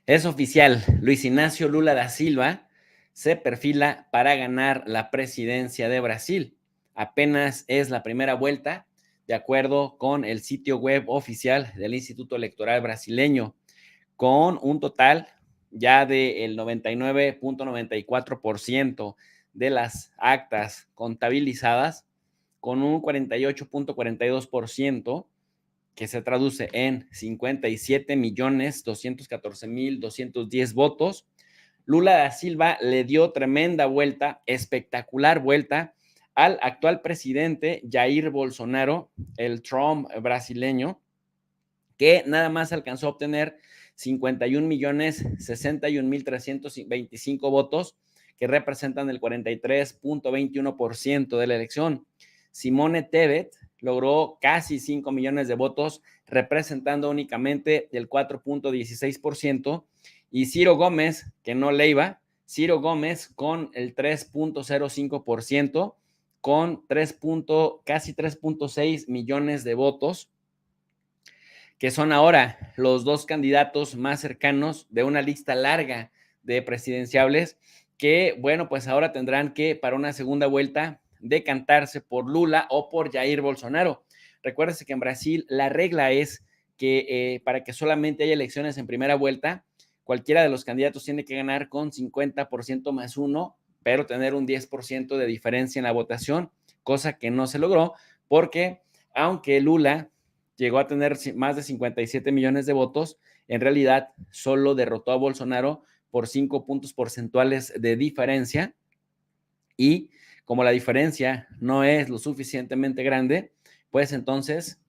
Es oficial, Luis Ignacio Lula da Silva se perfila para ganar la presidencia de Brasil. Apenas es la primera vuelta, de acuerdo con el sitio web oficial del Instituto Electoral brasileño, con un total ya del 99.94% de las actas contabilizadas, con un 48.42% que se traduce en 57.214.210 votos. Lula da Silva le dio tremenda vuelta, espectacular vuelta al actual presidente Jair Bolsonaro, el Trump brasileño, que nada más alcanzó a obtener 51.061.325 votos, que representan el 43.21% de la elección. Simone Tebet logró casi 5 millones de votos, representando únicamente el 4.16%, y Ciro Gómez, que no le iba, Ciro Gómez con el 3.05%, con casi 3.6 millones de votos, que son ahora los dos candidatos más cercanos de una lista larga de presidenciables que, bueno, pues ahora tendrán que, para una segunda vuelta, decantarse por Lula o por Jair Bolsonaro. Recuérdese que en Brasil la regla es que para que solamente haya elecciones en primera vuelta, cualquiera de los candidatos tiene que ganar con 50% más uno, pero tener un 10% de diferencia en la votación, cosa que no se logró porque aunque Lula llegó a tener más de 57 millones de votos, en realidad solo derrotó a Bolsonaro por 5 puntos porcentuales de diferencia, y como la diferencia no es lo suficientemente grande, pues entonces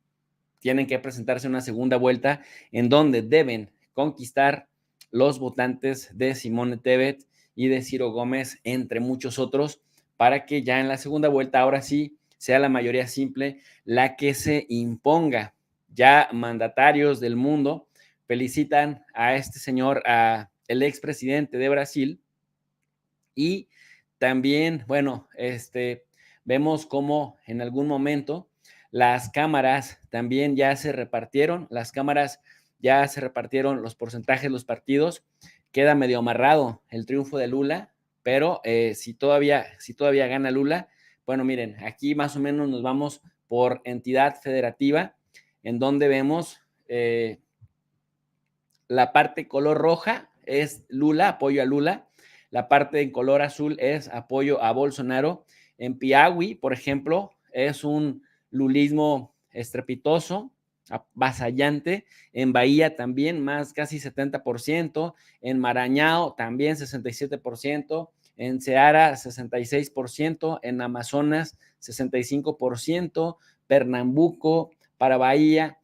tienen que presentarse una segunda vuelta en donde deben conquistar los votantes de Simone Tebet y de Ciro Gómez, entre muchos otros, para que ya en la segunda vuelta, ahora sí, sea la mayoría simple la que se imponga. Ya mandatarios del mundo felicitan a este señor, a el expresidente de Brasil, y también, bueno, vemos cómo en algún momento las cámaras también ya se repartieron, los porcentajes, los partidos, queda medio amarrado el triunfo de Lula, pero si todavía gana Lula, bueno, miren, aquí más o menos nos vamos por entidad federativa, en donde vemos la parte color roja es Lula, apoyo a Lula. La parte en color azul es apoyo a Bolsonaro. En Piauí, por ejemplo, es un lulismo estrepitoso, avasallante. En Bahía también, más casi 70%. En Maranhão también 67%. En Ceará 66%. En Amazonas 65%. Pernambuco, Paraíba,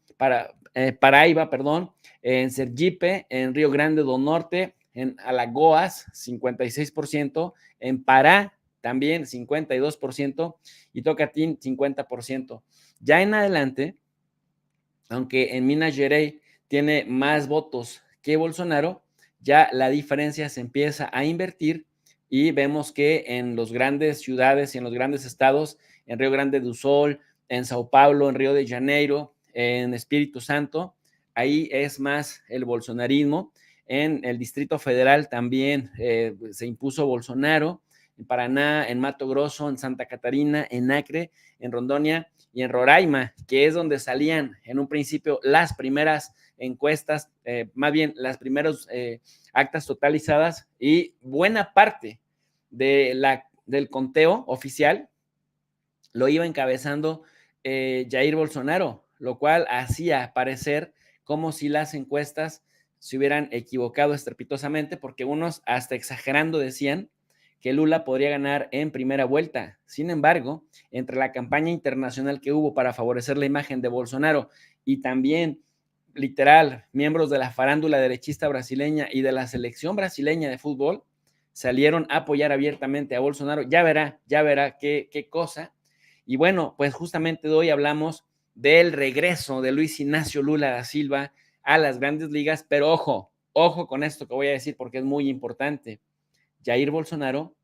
perdón, en Sergipe, en Río Grande do Norte, en Alagoas, 56%, en Pará también 52% y Tocantins 50%. Ya en adelante, aunque en Minas Gerais tiene más votos que Bolsonaro, ya la diferencia se empieza a invertir y vemos que en las grandes ciudades y en los grandes estados, en Río Grande do Sul, en Sao Paulo, en Río de Janeiro, en Espíritu Santo, ahí es más el bolsonarismo. En el Distrito Federal también se impuso Bolsonaro, en Paraná, en Mato Grosso, en Santa Catarina, en Acre, en Rondonia y en Roraima, que es donde salían en un principio las primeras encuestas, más bien las primeras actas totalizadas, y buena parte del conteo oficial lo iba encabezando Jair Bolsonaro, lo cual hacía parecer como si las encuestas se hubieran equivocado estrepitosamente, porque unos hasta exagerando decían que Lula podría ganar en primera vuelta. Sin embargo, entre la campaña internacional que hubo para favorecer la imagen de Bolsonaro y también, literal, miembros de la farándula derechista brasileña y de la selección brasileña de fútbol salieron a apoyar abiertamente a Bolsonaro. Ya verá qué cosa. Y bueno, pues justamente hoy hablamos del regreso de Luis Ignacio Lula da Silva a las grandes ligas, pero ojo con esto que voy a decir porque es muy importante. Jair Bolsonaro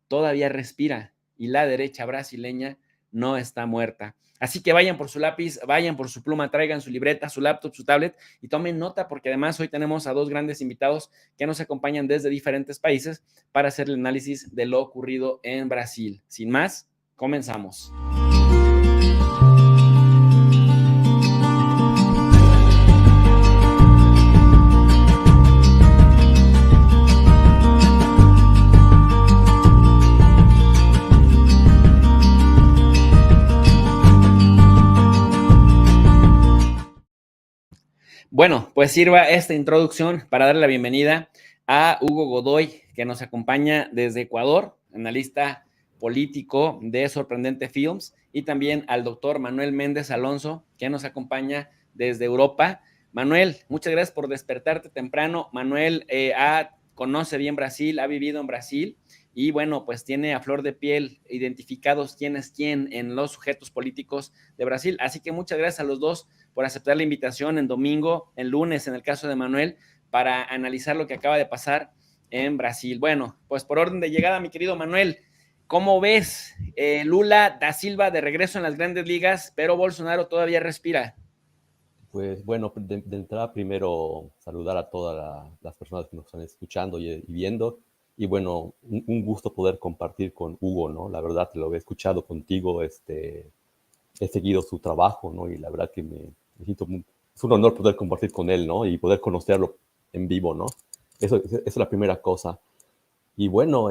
todavía respira y la derecha brasileña no está muerta. Así que vayan por su lápiz, vayan por su pluma, traigan su libreta, su laptop, su tablet y tomen nota porque además hoy tenemos a dos grandes invitados que nos acompañan desde diferentes países para hacer el análisis de lo ocurrido en Brasil. Sin más, comenzamos. Bueno, pues sirva esta introducción para darle la bienvenida a Hugo Godoy, que nos acompaña desde Ecuador, analista político de Sorprendente Films, y también al doctor Manuel Méndez Alonso, que nos acompaña desde Europa. Manuel, muchas gracias por despertarte temprano. Manuel conoce bien Brasil, ha vivido en Brasil y bueno, pues tiene a flor de piel identificados quién es quién en los sujetos políticos de Brasil. Así que muchas gracias a los dos por aceptar la invitación en domingo, en lunes, en el caso de Manuel, para analizar lo que acaba de pasar en Brasil. Bueno, pues por orden de llegada, mi querido Manuel, ¿cómo ves Lula da Silva de regreso en las grandes ligas, pero Bolsonaro todavía respira? Pues bueno, de entrada primero saludar a todas las personas que nos están escuchando y viendo. Y bueno, un gusto poder compartir con Hugo, ¿no? La verdad, lo he escuchado contigo, he seguido su trabajo, ¿no? Y la verdad que me siento es un honor poder compartir con él, ¿no? Y poder conocerlo en vivo, ¿no? Eso es la primera cosa. Y bueno,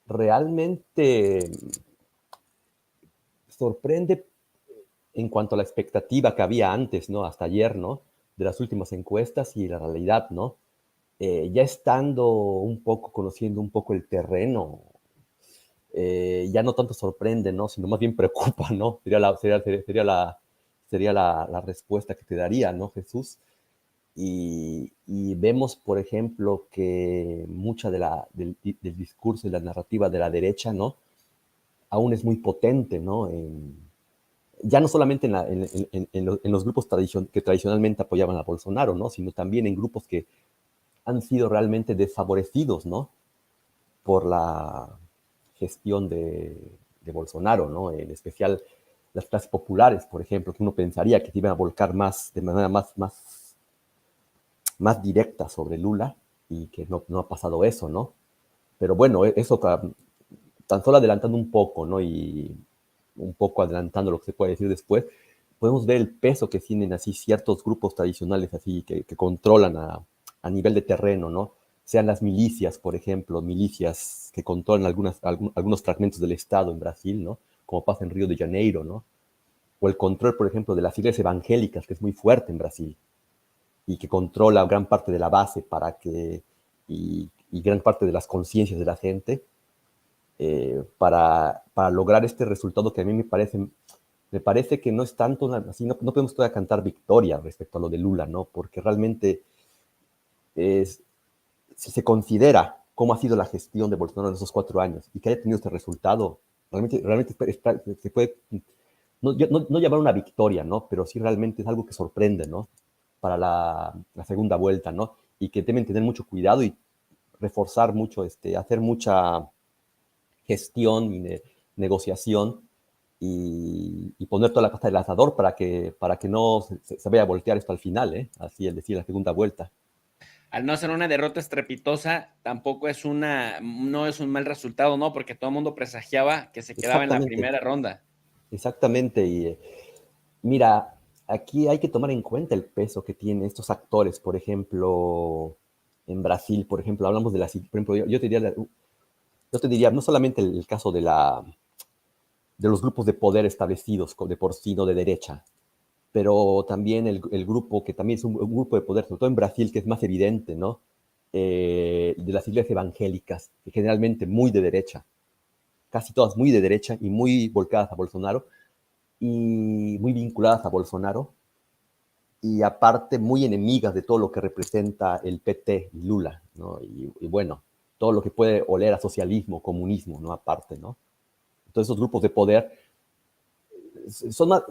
realmente sorprende en cuanto a la expectativa que había antes, ¿no? Hasta ayer, ¿no? De las últimas encuestas y la realidad, ¿no? Ya estando un poco, conociendo un poco el terreno, ya no tanto sorprende, ¿no? Sino más bien preocupa, ¿no? Sería la respuesta que te daría, ¿no, Jesús? Y vemos, por ejemplo, que mucha del discurso y la narrativa de la derecha, ¿no? Aún es muy potente, ¿no? Ya no solamente en los grupos que tradicionalmente apoyaban a Bolsonaro, ¿no? Sino también en grupos que han sido realmente desfavorecidos, ¿no? Por la gestión de Bolsonaro, ¿no? En especial las clases populares, por ejemplo, que uno pensaría que se iban a volcar más, de manera más directa sobre Lula, y que no ha pasado eso, ¿no? Pero bueno, eso tan solo adelantando un poco, ¿no? Y un poco adelantando lo que se puede decir después, podemos ver el peso que tienen así ciertos grupos tradicionales así que controlan a nivel de terreno, ¿no? Sean las milicias, por ejemplo, milicias que controlan algunos fragmentos del Estado en Brasil, ¿no? Como pasa en Río de Janeiro, ¿no? O el control, por ejemplo, de las iglesias evangélicas, que es muy fuerte en Brasil y que controla gran parte de la base y gran parte de las conciencias de la gente, para lograr este resultado que a mí me parece que no es tanto así, no podemos todavía cantar victoria respecto a lo de Lula, ¿no? Porque realmente si se considera cómo ha sido la gestión de Bolsonaro en esos 4 años y que haya tenido este resultado, realmente se puede no llamar una victoria, ¿no? Pero sí realmente es algo que sorprende, ¿no? Para la segunda vuelta, ¿no? Y que deben tener mucho cuidado y reforzar mucho, hacer mucha gestión y negociación y poner toda la pasta del asador para que no se vaya a voltear esto al final, ¿eh? Así es decir, la segunda vuelta. Al no ser una derrota estrepitosa, tampoco no es un mal resultado, ¿no? Porque todo el mundo presagiaba que se quedaba en la Exactamente, primera ronda. exactamente. Y mira, aquí hay que tomar en cuenta el peso que tienen estos actores. Por ejemplo, en Brasil, por ejemplo, hablamos de por ejemplo, yo te diría no solamente el caso de los grupos de poder establecidos de por sí, no de derecha, pero también el grupo que también es un grupo de poder, sobre todo en Brasil, que es más evidente, ¿no? De las iglesias evangélicas, que generalmente muy de derecha, casi todas muy de derecha y muy volcadas a Bolsonaro y muy vinculadas a Bolsonaro, y aparte muy enemigas de todo lo que representa el PT y Lula, ¿no? Y bueno, todo lo que puede oler a socialismo, comunismo, ¿no? Aparte, ¿no? Entonces esos grupos de poder son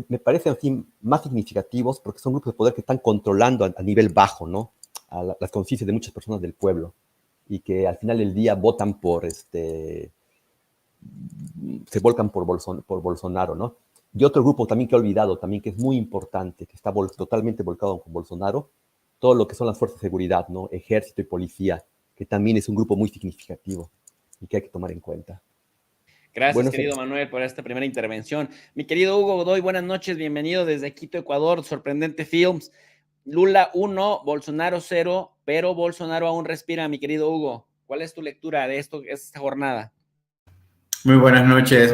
me parecen así más significativos porque son grupos de poder que están controlando a nivel bajo, ¿no? Las conciencias de muchas personas del pueblo y que al final del día votan se volcan por Bolsonaro, ¿no? Y otro grupo también que he olvidado, también que es muy importante, que está totalmente volcado con Bolsonaro, todo lo que son las fuerzas de seguridad, ¿no? Ejército y policía, que también es un grupo muy significativo y que hay que tomar en cuenta. Gracias, Bueno, querido Manuel, por esta primera intervención. Mi querido Hugo Godoy, buenas noches, bienvenido desde Quito, Ecuador, Sorprendente Films. Lula 1, Bolsonaro 0, pero Bolsonaro aún respira, mi querido Hugo. ¿Cuál es tu lectura de esta jornada? Muy buenas noches,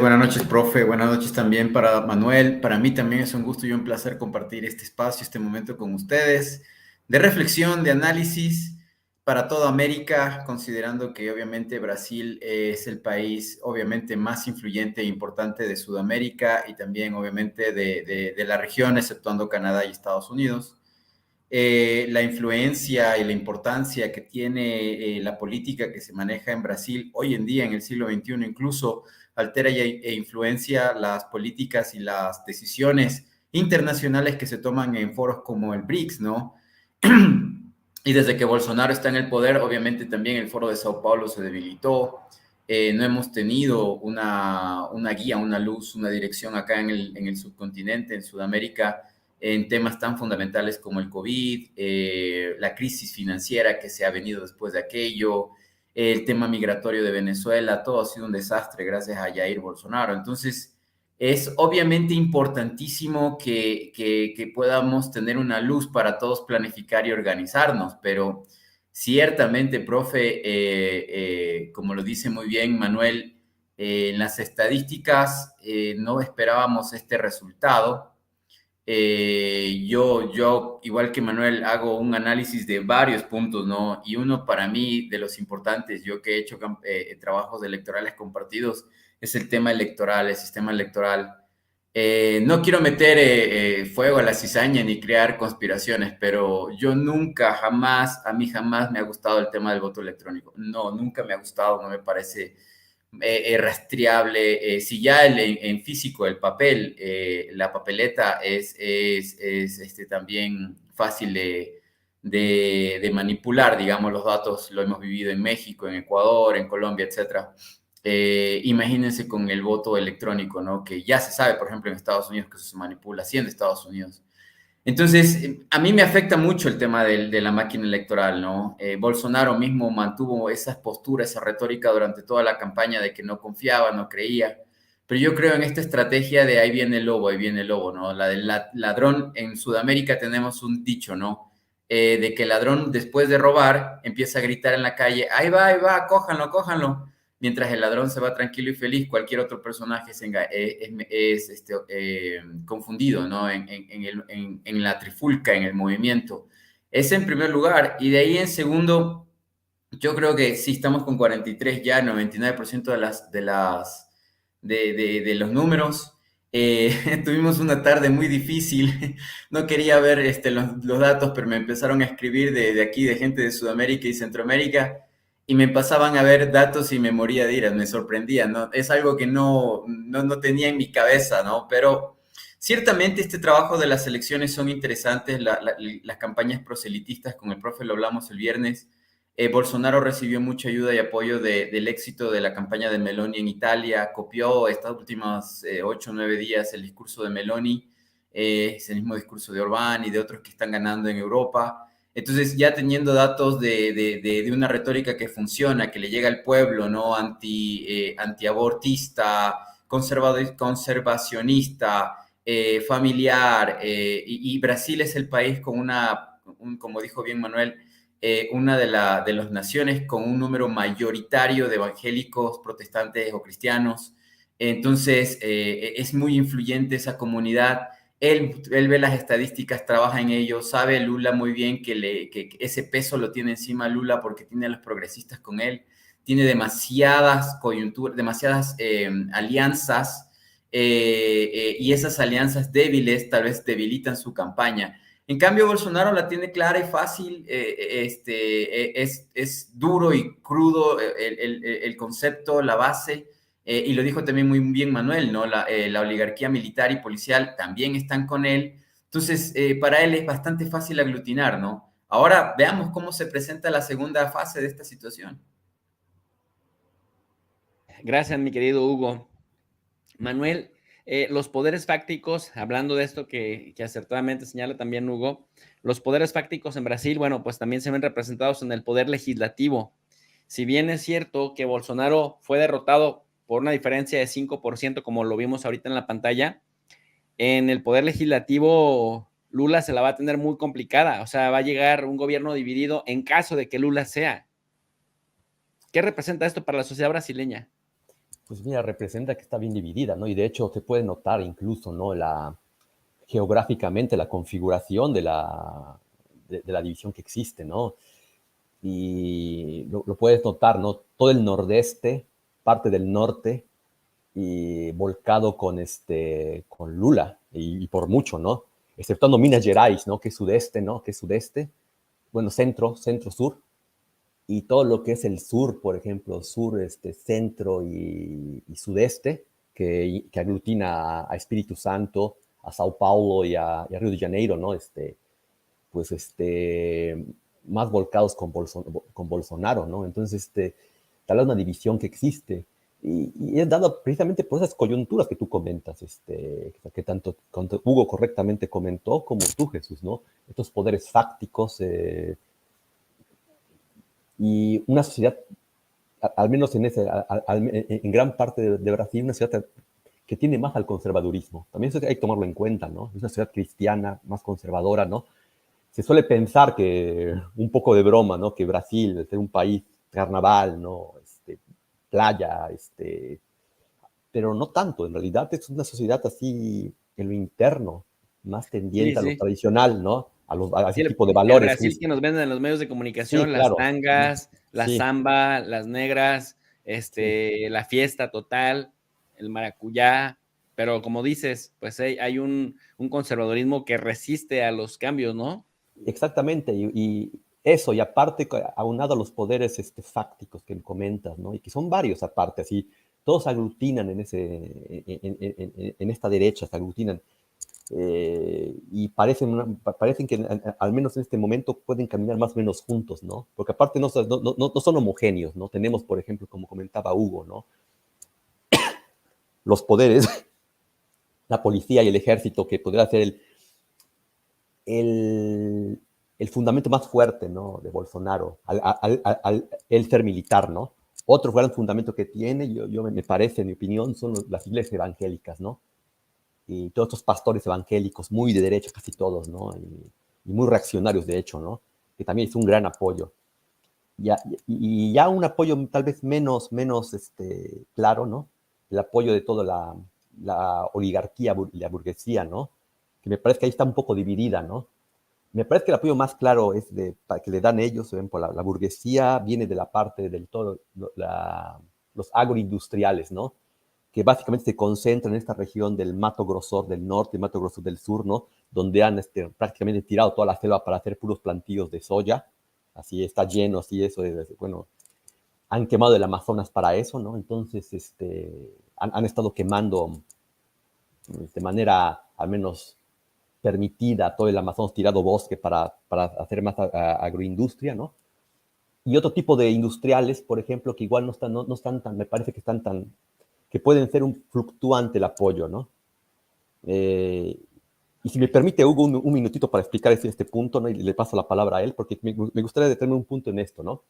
profe, buenas noches también para Manuel. Para mí también es un gusto y un placer compartir este espacio, este momento con ustedes, de reflexión, de análisis para toda América, considerando que obviamente Brasil es el país obviamente más influyente e importante de Sudamérica y también obviamente de la región, exceptuando Canadá y Estados Unidos. La influencia y la importancia que tiene la política que se maneja en Brasil hoy en día, en el siglo XXI, incluso altera e influencia las políticas y las decisiones internacionales que se toman en foros como el BRICS, ¿no? Y desde que Bolsonaro está en el poder, obviamente también el foro de Sao Paulo se debilitó. No hemos tenido una guía, una luz, una dirección acá en el subcontinente, en Sudamérica, en temas tan fundamentales como el COVID, la crisis financiera que se ha venido después de aquello, el tema migratorio de Venezuela, todo ha sido un desastre gracias a Jair Bolsonaro. Entonces, es obviamente importantísimo que podamos tener una luz para todos planificar y organizarnos, pero ciertamente, profe, como lo dice muy bien Manuel, en las estadísticas no esperábamos este resultado. Igual que Manuel, hago un análisis de varios puntos, ¿no? Y uno para mí de los importantes, yo que he hecho trabajos electorales compartidos, es el tema electoral, el sistema electoral. No quiero meter fuego a la cizaña ni crear conspiraciones, pero yo nunca, jamás, a mí jamás me ha gustado el tema del voto electrónico. No, nunca me ha gustado, no me parece rastreable. Si ya en físico el papel, la papeleta es también fácil de manipular, digamos, los datos, lo hemos vivido en México, en Ecuador, en Colombia, etcétera. Imagínense con el voto electrónico, ¿no? Que ya se sabe, por ejemplo, en Estados Unidos que eso se manipula, sí en Estados Unidos. Entonces, a mí me afecta mucho el tema de la máquina electoral, ¿no? Bolsonaro mismo mantuvo esas posturas, esa retórica durante toda la campaña de que no confiaba, no creía. Pero yo creo en esta estrategia de ahí viene el lobo, ¿no? La del ladrón. En Sudamérica tenemos un dicho, ¿no? De que el ladrón, después de robar, empieza a gritar en la calle, ahí va, cójanlo, cójanlo. Mientras el ladrón se va tranquilo y feliz, cualquier otro personaje es confundido, ¿no? En la trifulca, en el movimiento. Es en primer lugar. Y de ahí en segundo, yo creo que sí estamos con 43 ya, 99% de los números. Tuvimos una tarde muy difícil. No quería ver los datos, pero me empezaron a escribir de aquí, de gente de Sudamérica y Centroamérica, y me pasaban a ver datos y me moría de ira, me sorprendía, ¿no? Es algo que no tenía en mi cabeza, ¿no? Pero ciertamente este trabajo de las elecciones son interesantes, las campañas proselitistas, con el profe lo hablamos el viernes. Bolsonaro recibió mucha ayuda y apoyo del éxito de la campaña de Meloni en Italia, copió estos últimos 8 o 9 días el discurso de Meloni, es el mismo discurso de Orbán y de otros que están ganando en Europa. Entonces, ya teniendo datos de una retórica que funciona, que le llega al pueblo, ¿no? Antiabortista, conservacionista, familiar, y Brasil es el país con como dijo bien Manuel, una de las naciones con un número mayoritario de evangélicos, protestantes o cristianos. Entonces, es muy influyente esa comunidad. Él ve las estadísticas, trabaja en ello, sabe Lula muy bien que ese peso lo tiene encima Lula porque tiene a los progresistas con él, tiene demasiadas coyunturas, demasiadas alianzas, y esas alianzas débiles tal vez debilitan su campaña. En cambio, Bolsonaro la tiene clara y fácil, es duro y crudo el concepto, la base, y lo dijo también muy bien Manuel, ¿no? La oligarquía militar y policial también están con él. Entonces, para él es bastante fácil aglutinar, ¿no? Ahora veamos cómo se presenta la segunda fase de esta situación. Gracias, mi querido Hugo. Manuel, los poderes fácticos, hablando de esto que acertadamente señala también Hugo, los poderes fácticos en Brasil, bueno, pues también se ven representados en el poder legislativo. Si bien es cierto que Bolsonaro fue derrotado por una diferencia de 5%, como lo vimos ahorita en la pantalla, en el poder legislativo Lula se la va a tener muy complicada. O sea, va a llegar un gobierno dividido en caso de que Lula sea. ¿Qué representa esto para la sociedad brasileña? Pues mira, representa que está bien dividida, ¿no? Y de hecho se puede notar incluso, ¿no? Geográficamente la configuración de la división que existe, ¿no? Y lo puedes notar, ¿no? Todo el nordeste, parte del norte, y volcado con Lula, y por mucho, ¿no? Exceptuando Minas Gerais, ¿no? Que es sudeste, ¿no? Que es sudeste, bueno, centro-sur, y todo lo que es el sur, por ejemplo, sur, centro y sudeste, que aglutina a Espíritu Santo, a Sao Paulo y a Río de Janeiro, ¿no? Pues más volcados con Bolsonaro, ¿no? Entonces, tal vez una división que existe. Y es dado precisamente por esas coyunturas que tú comentas, que tanto Hugo correctamente comentó como tú, Jesús, ¿no? Estos poderes fácticos y una sociedad, al menos en gran parte de Brasil, una sociedad que tiene más al conservadurismo. También eso hay que tomarlo en cuenta, ¿no? Es una sociedad cristiana, más conservadora, ¿no? Se suele pensar que, un poco de broma, ¿no? Que Brasil, es un país carnaval, ¿no? Playa, pero no tanto. En realidad es una sociedad así en lo interno, más Sí, tendiente a lo sí. tradicional, ¿no? A Sí, ese tipo de el valores. Brasil que nos venden en los medios de Sí, comunicación, las claro. tangas, la Sí, samba, las negras, sí. la fiesta total, el maracuyá, pero como dices, pues hay un conservadurismo que resiste a los cambios, ¿no? Exactamente, y eso, y aparte, aunado a los poderes fácticos que comentas, ¿no? Y que son varios aparte, así, todos se aglutinan en esta derecha, se aglutinan, y parecen que al menos en este momento pueden caminar más o menos juntos, ¿no? Porque aparte no son homogéneos, ¿no? Tenemos, por ejemplo, como comentaba Hugo, ¿no? Los poderes, la policía y el ejército, que podría ser el, el fundamento más fuerte, ¿no? De Bolsonaro, al él ser militar, ¿no? Otro gran fundamento que tiene, me parece, en mi opinión, son las iglesias evangélicas, ¿no? Y todos estos pastores evangélicos, muy de derecha casi todos, ¿no? Y muy reaccionarios, de hecho, ¿no? Que también es un gran apoyo. Ya, y ya un apoyo tal vez menos claro, ¿no? El apoyo de toda la oligarquía y la burguesía, ¿no? Que me parece que ahí está un poco dividida, ¿no? Me parece que el apoyo más claro es para que le dan ellos, ven, por la burguesía, viene de la parte del todo, los agroindustriales, ¿no? Que básicamente se concentran en esta región del Mato Grosor del norte y Mato Grosor del sur, ¿no? Donde han prácticamente tirado toda la selva para hacer puros plantíos de soya, así está lleno, así eso, bueno, han quemado el Amazonas para eso, ¿no? Entonces, han estado quemando de manera al menos permitida todo el Amazonas, tirado bosque para hacer más agroindustria, ¿no? Y otro tipo de industriales, por ejemplo, que igual no están tan, me parece que están tan, que pueden ser un fluctuante el apoyo, ¿no? Y si me permite, Hugo, un minutito para explicar este punto, ¿no? Y le paso la palabra a él, porque me gustaría detenerme un punto en esto, ¿no?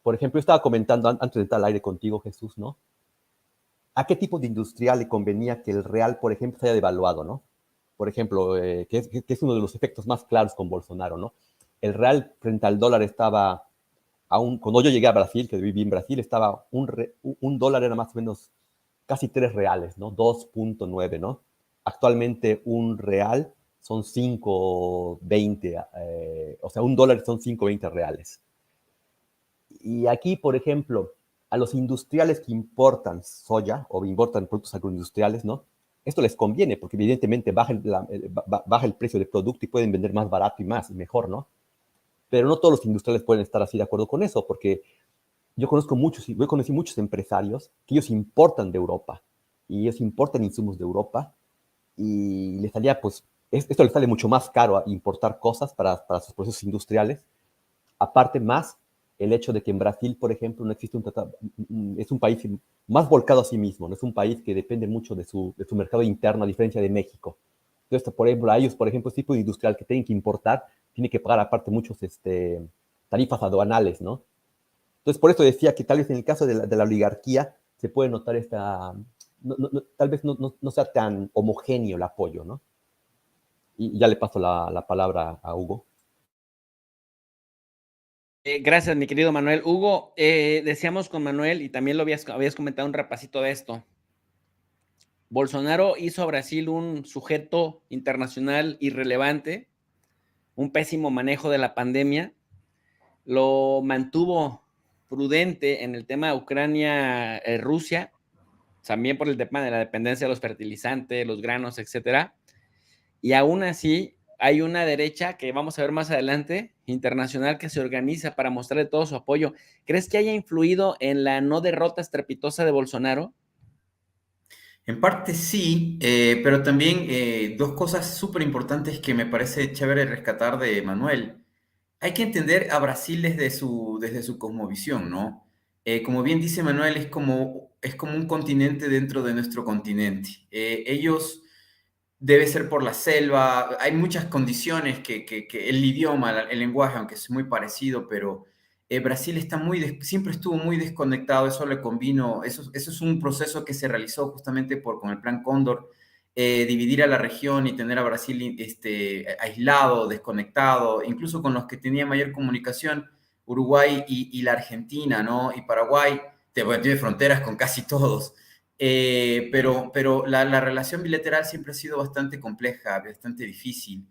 Por ejemplo, yo estaba comentando antes de entrar al aire contigo, Jesús, ¿no? ¿A qué tipo de industrial le convenía que el real, por ejemplo, se haya devaluado, ¿no? Por ejemplo, que es uno de los efectos más claros con Bolsonaro, ¿no? El real frente al dólar estaba, cuando yo llegué a Brasil, que viví en Brasil, estaba un dólar era más o menos casi 3 reales, ¿no? 2.9, ¿no? Actualmente un real son 5.20, o sea, un dólar son 5.20 reales. Y aquí, por ejemplo, a los industriales que importan soya o importan productos agroindustriales, ¿no? Esto les conviene porque evidentemente baja el precio del producto y pueden vender más barato y más y mejor, ¿no? Pero no todos los industriales pueden estar así de acuerdo con eso porque yo conocí muchos empresarios que ellos importan de Europa y ellos importan insumos de Europa y les salía, pues, esto les sale mucho más caro a importar cosas para sus procesos industriales. Aparte, más el hecho de que en Brasil, por ejemplo, no existe un tratado, es un país más volcado a sí mismo, no es un país que depende mucho de su mercado interno, a diferencia de México. Entonces, por ejemplo, a ellos, por ejemplo, este tipo de industrial que tienen que importar, tiene que pagar aparte muchos tarifas aduanales, ¿no? Entonces, por eso decía que tal vez en el caso de la oligarquía se puede notar tal vez no sea tan homogéneo el apoyo, ¿no? Y ya le paso la palabra a Hugo. Gracias, mi querido Manuel. Hugo, decíamos con Manuel, y también lo habías comentado un repasito de esto. Bolsonaro hizo a Brasil un sujeto internacional irrelevante, un pésimo manejo de la pandemia, lo mantuvo prudente en el tema Ucrania-Rusia, también por el tema de la dependencia de los fertilizantes, los granos, etcétera. Y aún así hay una derecha que vamos a ver más adelante, internacional, que se organiza para mostrarle todo su apoyo. ¿Crees que haya influido en la no derrota estrepitosa de Bolsonaro? En parte sí, pero también dos cosas súper importantes que me parece chévere rescatar de Manuel. Hay que entender a Brasil desde su cosmovisión, ¿no? Como bien dice Manuel, es como un continente dentro de nuestro continente. Ellos debe ser por la selva, hay muchas condiciones que el idioma, el lenguaje, aunque es muy parecido, pero Brasil está siempre estuvo muy desconectado, eso le convino, eso es un proceso que se realizó justamente con el Plan Cóndor, dividir a la región y tener a Brasil aislado, desconectado, incluso con los que tenían mayor comunicación, Uruguay y la Argentina, ¿no? Y Paraguay, bueno, tiene fronteras con casi todos. Pero la relación bilateral siempre ha sido bastante compleja, bastante difícil.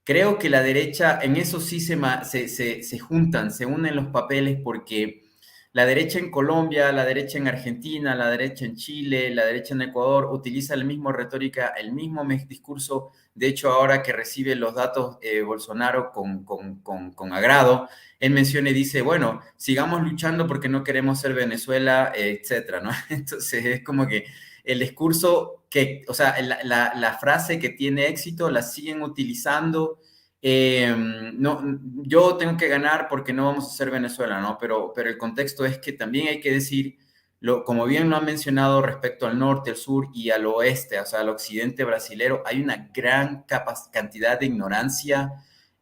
Creo que la derecha, en eso sí se juntan, se unen los papeles porque la derecha en Colombia, la derecha en Argentina, la derecha en Chile, la derecha en Ecuador utiliza la misma retórica, el mismo discurso. De hecho, ahora que recibe los datos Bolsonaro con agrado, él menciona y dice, bueno, sigamos luchando porque no queremos ser Venezuela, etcétera, ¿no? Entonces es como que el discurso o sea, la frase que tiene éxito la siguen utilizando. No, yo tengo que ganar porque no vamos a ser Venezuela, ¿no? Pero el contexto es que también hay que decir, como bien lo han mencionado respecto al norte, al sur y al oeste, o sea, al occidente brasilero, hay una gran cantidad de ignorancia.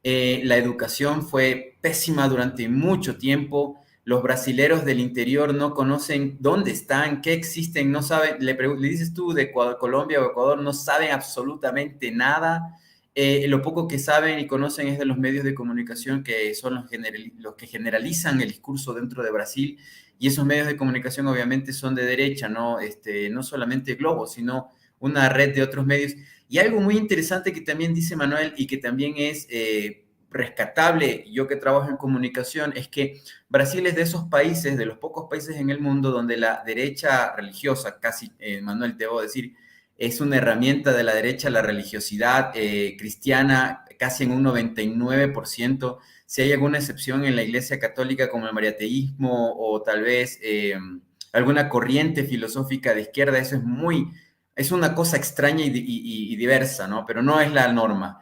La educación fue pésima durante mucho tiempo. Los brasileros del interior no conocen dónde están, qué existen, no saben, le dices tú de Ecuador, Colombia o Ecuador, no saben absolutamente nada. Lo poco que saben y conocen es de los medios de comunicación que son los que generalizan el discurso dentro de Brasil, y esos medios de comunicación obviamente son de derecha, ¿no? No solamente Globo, sino una red de otros medios. Y algo muy interesante que también dice Manuel y que también es rescatable, yo que trabajo en comunicación, es que Brasil es de esos países, de los pocos países en el mundo donde la derecha religiosa, casi, Manuel, te debo decir, es una herramienta de la derecha, la religiosidad cristiana, casi en un 99%. Si hay alguna excepción en la Iglesia Católica como el mariateísmo o tal vez alguna corriente filosófica de izquierda, eso es una cosa extraña y diversa, ¿no? Pero no es la norma.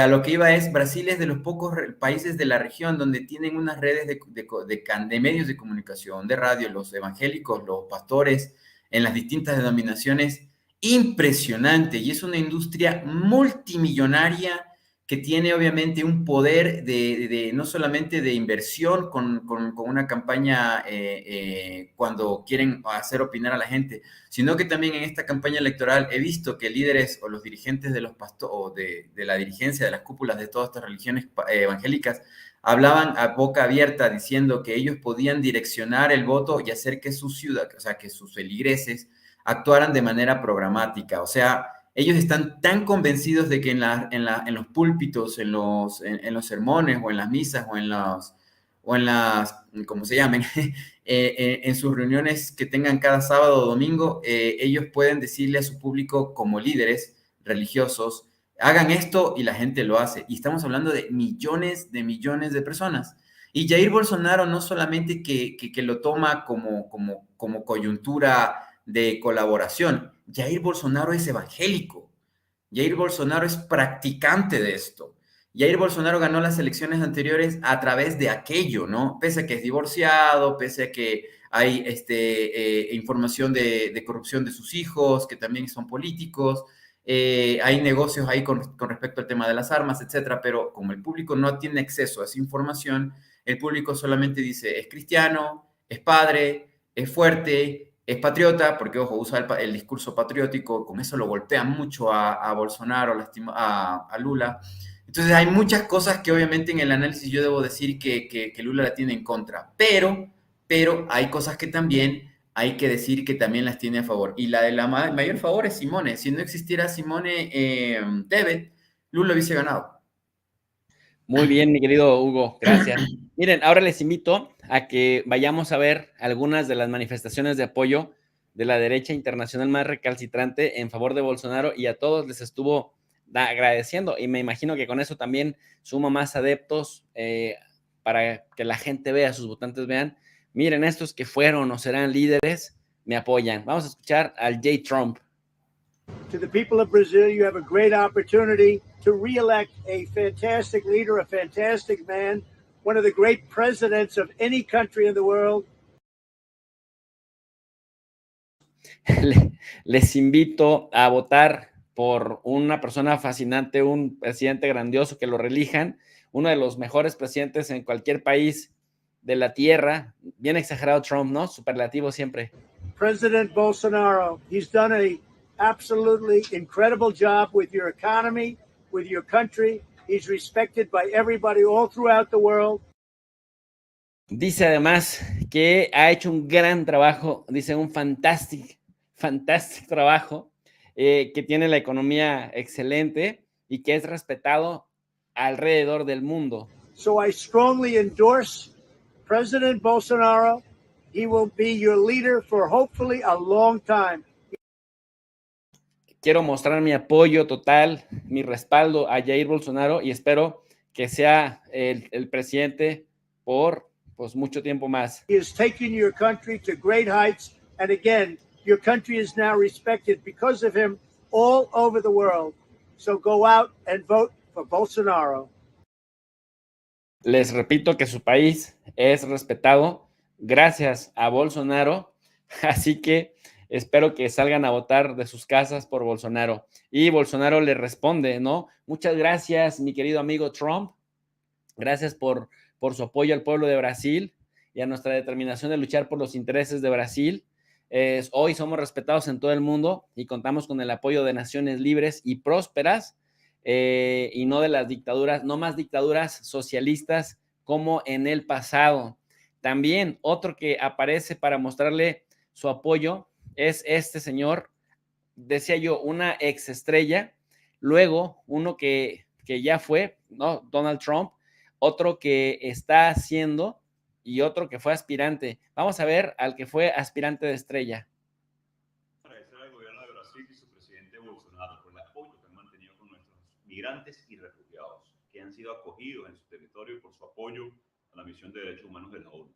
A lo que iba es, Brasil es de los pocos países de la región donde tienen unas redes de medios de comunicación, de radio, los evangélicos, los pastores, en las distintas denominaciones, impresionante, y es una industria multimillonaria que tiene obviamente un poder no solamente de inversión con una campaña cuando quieren hacer opinar a la gente, sino que también en esta campaña electoral he visto que líderes o los dirigentes de los pastores o de la dirigencia de las cúpulas de todas estas religiones evangélicas hablaban a boca abierta diciendo que ellos podían direccionar el voto y hacer que su ciudad, o sea, que sus feligreses actuaran de manera programática. O sea, ellos están tan convencidos de que en los púlpitos, en los sermones o en las misas o en las como se llamen, en sus reuniones que tengan cada sábado o domingo, ellos pueden decirle a su público como líderes religiosos, hagan esto y la gente lo hace. Y estamos hablando de millones de personas. Y Jair Bolsonaro no solamente que lo toma como coyuntura de colaboración. Jair Bolsonaro es evangélico. Jair Bolsonaro es practicante de esto. Jair Bolsonaro ganó las elecciones anteriores a través de aquello, ¿no? Pese a que es divorciado, pese a que hay información de corrupción de sus hijos, que también son políticos, hay negocios ahí con respecto al tema de las armas, etcétera, pero como el público no tiene acceso a esa información, el público solamente dice, es cristiano, es padre, es fuerte, es patriota, porque, ojo, usa el discurso patriótico, con eso lo golpea mucho a Bolsonaro, a Lula. Entonces hay muchas cosas que obviamente en el análisis yo debo decir que Lula la tiene en contra, pero hay cosas que también hay que decir que también las tiene a favor. Y la de la mayor favor es Simone. Si no existiera Simone Tebet, Lula hubiese ganado. Muy bien, mi querido Hugo, gracias. Miren, ahora les invito a que vayamos a ver algunas de las manifestaciones de apoyo de la derecha internacional más recalcitrante en favor de Bolsonaro, y a todos les estuvo agradeciendo, y me imagino que con eso también suma más adeptos para que la gente vea, sus votantes vean, miren, estos que fueron o serán líderes me apoyan. Vamos a escuchar al J. Trump. To the people of Brazil, you have a great opportunity to re-elect a fantastic leader, a fantastic man, one of the great presidents of any country in the world. Les invito a votar por una persona fascinante, un presidente grandioso, que lo reelijan, uno de los mejores presidentes en cualquier país de la tierra. Bien exagerado Trump, ¿no? Superlativo siempre. President Bolsonaro, he's done a absolutely incredible job with your economy, with your country. He's respected by everybody all throughout the world. Dice además que ha hecho un gran trabajo, dice un fantástico trabajo, que tiene la economía excelente y que es respetado alrededor del mundo. So I strongly endorse President Bolsonaro. He will be your leader for hopefully a long time. Quiero mostrar mi apoyo total, mi respaldo a Jair Bolsonaro, y espero que sea el presidente por pues mucho tiempo más. He has taken your country to great heights, and again, your country is now respected because of him all over the world. So go out and vote for Bolsonaro. Les repito que su país es respetado gracias a Bolsonaro, así que espero que salgan a votar de sus casas por Bolsonaro. Y Bolsonaro le responde, ¿no? Muchas gracias, mi querido amigo Trump. Gracias por su apoyo al pueblo de Brasil y a nuestra determinación de luchar por los intereses de Brasil. Hoy somos respetados en todo el mundo y contamos con el apoyo de naciones libres y prósperas, y no de las dictaduras, no más dictaduras socialistas como en el pasado. También otro que aparece para mostrarle su apoyo es este señor, decía yo, una ex estrella, luego uno que ya fue, ¿no? Donald Trump, otro que está haciendo y otro que fue aspirante. Vamos a ver al que fue aspirante de estrella. Agradecer al gobierno de Brasil y su presidente Bolsonaro por el apoyo que han mantenido con nuestros migrantes y refugiados, que han sido acogidos en su territorio, y por su apoyo a la misión de derechos humanos de la ONU.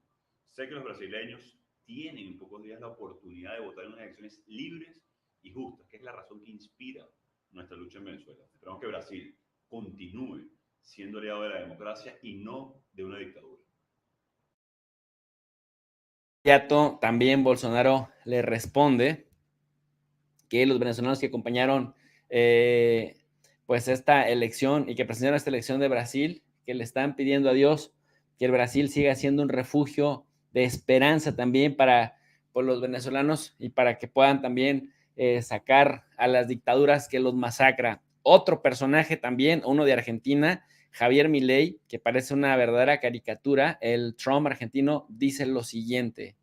Sé que los brasileños tienen en pocos días la oportunidad de votar en unas elecciones libres y justas, que es la razón que inspira nuestra lucha en Venezuela. Esperamos que Brasil continúe siendo aliado de la democracia y no de una dictadura. También Bolsonaro le responde que los venezolanos que acompañaron pues esta elección y que presentaron esta elección de Brasil, que le están pidiendo a Dios que el Brasil siga siendo un refugio de esperanza también para los venezolanos y para que puedan también sacar a las dictaduras que los masacra. Otro personaje también, uno de Argentina, Javier Milei, que parece una verdadera caricatura, el Trump argentino, dice lo siguiente.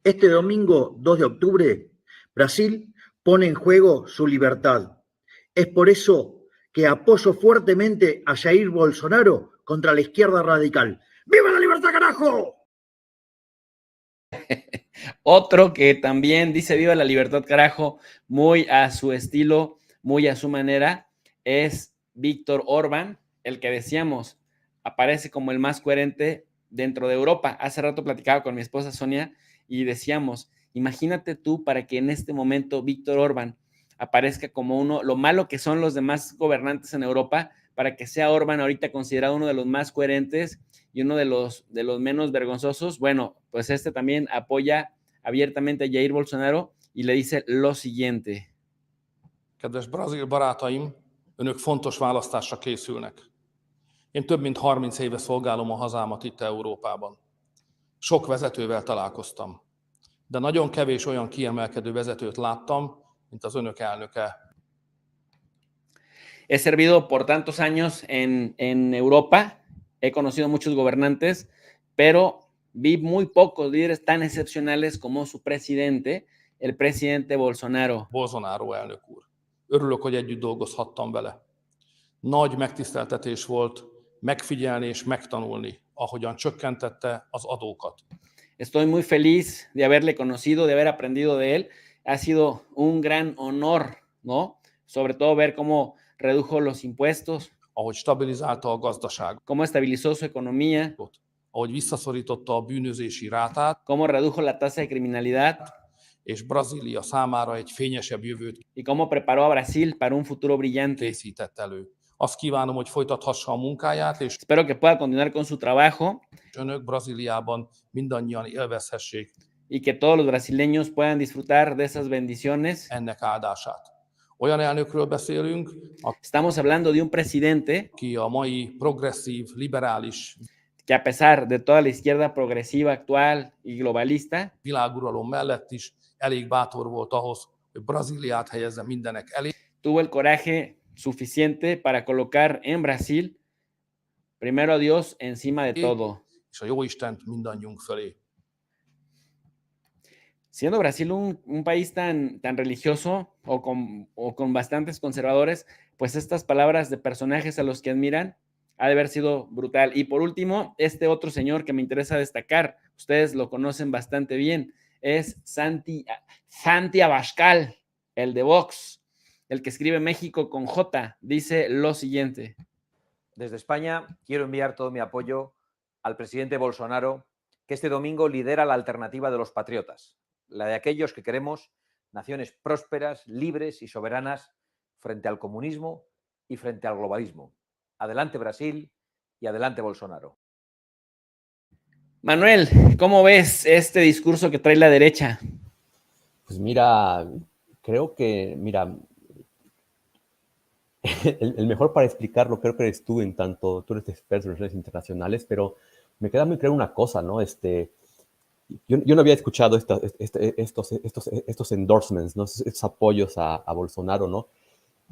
Este domingo 2 de octubre, Brasil pone en juego su libertad. Es por eso que apoyo fuertemente a Jair Bolsonaro contra la izquierda radical. ¡Viva la libertad, carajo! Otro que también dice viva la libertad, carajo, muy a su estilo, muy a su manera, es Víctor Orbán, el que decíamos aparece como el más coherente dentro de Europa. Hace rato platicaba con mi esposa Sonia y decíamos, imagínate tú para que en este momento Víctor Orbán aparezca como uno, lo malo que son los demás gobernantes en Europa, para que sea Orbán ahorita considerado uno de los más coherentes y uno de los menos vergonzosos. Bueno, pues este también apoya abiertamente a Jair Bolsonaro y le dice lo siguiente. Kedves brazil barátaim, önök fontos választásra készülnek. Én több mint 30 éve szolgálom a hazámat itt Európában. Sok vezetővel találkoztam, de nagyon kevés olyan kiemelkedő vezetőt láttam, mint az önök elnöke. He servido por tantos años en Europa, he conocido muchos gobernantes, pero vi muy pocos líderes tan excepcionales como su presidente, el presidente Bolsonaro. Bolsonaro elnök úr. Örülök, hogy együtt dolgozhattam vele. Nagy megtiszteltetés volt megfigyelni és megtanulni, ahogyan csökkentette az adókat. Estoy muy feliz de haberle conocido, de haber aprendido de él. Ha sido un gran honor, ¿no? Sobre todo ver cómo redujo los impuestos, ahogy stabilizálta a gazdaságot, cómo estabilizó su economía, ahogy visszaszorította a bűnözési rátát, cómo redujo la tasa de criminalidad és Brazília számára egy fényesebb jövőt y cómo preparó a Brasil para un futuro brillante. készített elő. Azt kívánom, hogy folytathassa a munkáját, és Espero que pueda continuar con su trabajo önök Brazíliában mindannyian élvezhessék y que todos los brasileños puedan disfrutar de esas bendiciones. ennek áldását. Olyan elnökről beszélünk, Estamos hablando de un presidente aki a mai progresszív, liberális que a pesar de toda la izquierda progresiva actual y globalista, világuralom mellett is elég bátor volt ahhoz, hogy Brazíliát helyezze mindenek elé, tuvo el coraje suficiente para colocar en Brasil primero a Dios encima de todo. és a Jóistent mindannyiunk fölé. Siendo Brasil un país tan religioso o con bastantes conservadores, pues estas palabras de personajes a los que admiran ha de haber sido brutal. Y por último, este otro señor que me interesa destacar, ustedes lo conocen bastante bien, es Santi Abascal, el de Vox, el que escribe México con J, dice lo siguiente. Desde España quiero enviar todo mi apoyo al presidente Bolsonaro, que este domingo lidera la alternativa de los patriotas, la de aquellos que queremos naciones prósperas, libres y soberanas frente al comunismo y frente al globalismo. Adelante Brasil y adelante Bolsonaro. Manuel, ¿cómo ves este discurso que trae la derecha? Pues mira, creo que, mira, el mejor para explicarlo creo que eres tú, en tanto tú eres experto en relaciones internacionales, pero me queda muy claro una cosa, ¿no? Yo no había escuchado estos endorsements, ¿no? Estos apoyos a Bolsonaro, ¿no?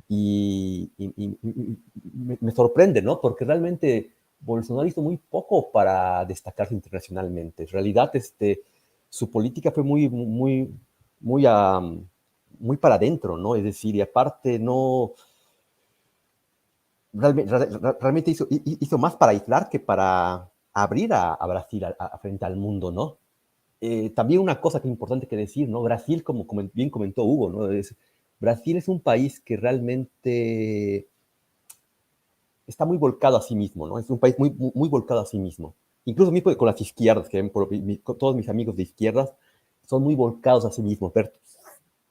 Y me sorprende, ¿no? Porque realmente Bolsonaro hizo muy poco para destacarse internacionalmente. En realidad, su política fue muy para adentro, ¿no? Es decir, y aparte no... Realmente hizo más para aislar que para abrir a Brasil frente al mundo, ¿no? También una cosa que es importante que decir, ¿no? Brasil, como bien comentó Hugo, ¿no? Brasil es un país que realmente está muy volcado a sí mismo, ¿no? Es un país muy volcado a sí mismo. Incluso mismo con las izquierdas, que con todos mis amigos de izquierdas son muy volcados a sí mismos. Pero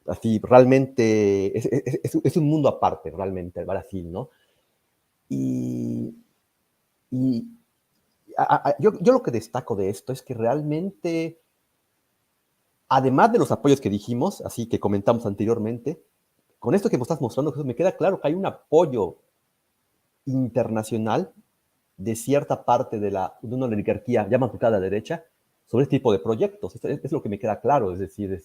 así, realmente es un mundo aparte, realmente, el Brasil, ¿no? Yo lo que destaco de esto es que realmente, además de los apoyos que dijimos, así que comentamos anteriormente, con esto que me estás mostrando, Jesús, me queda claro que hay un apoyo internacional de cierta parte de una oligarquía ya más a la derecha sobre este tipo de proyectos. Esto es lo que me queda claro, es decir,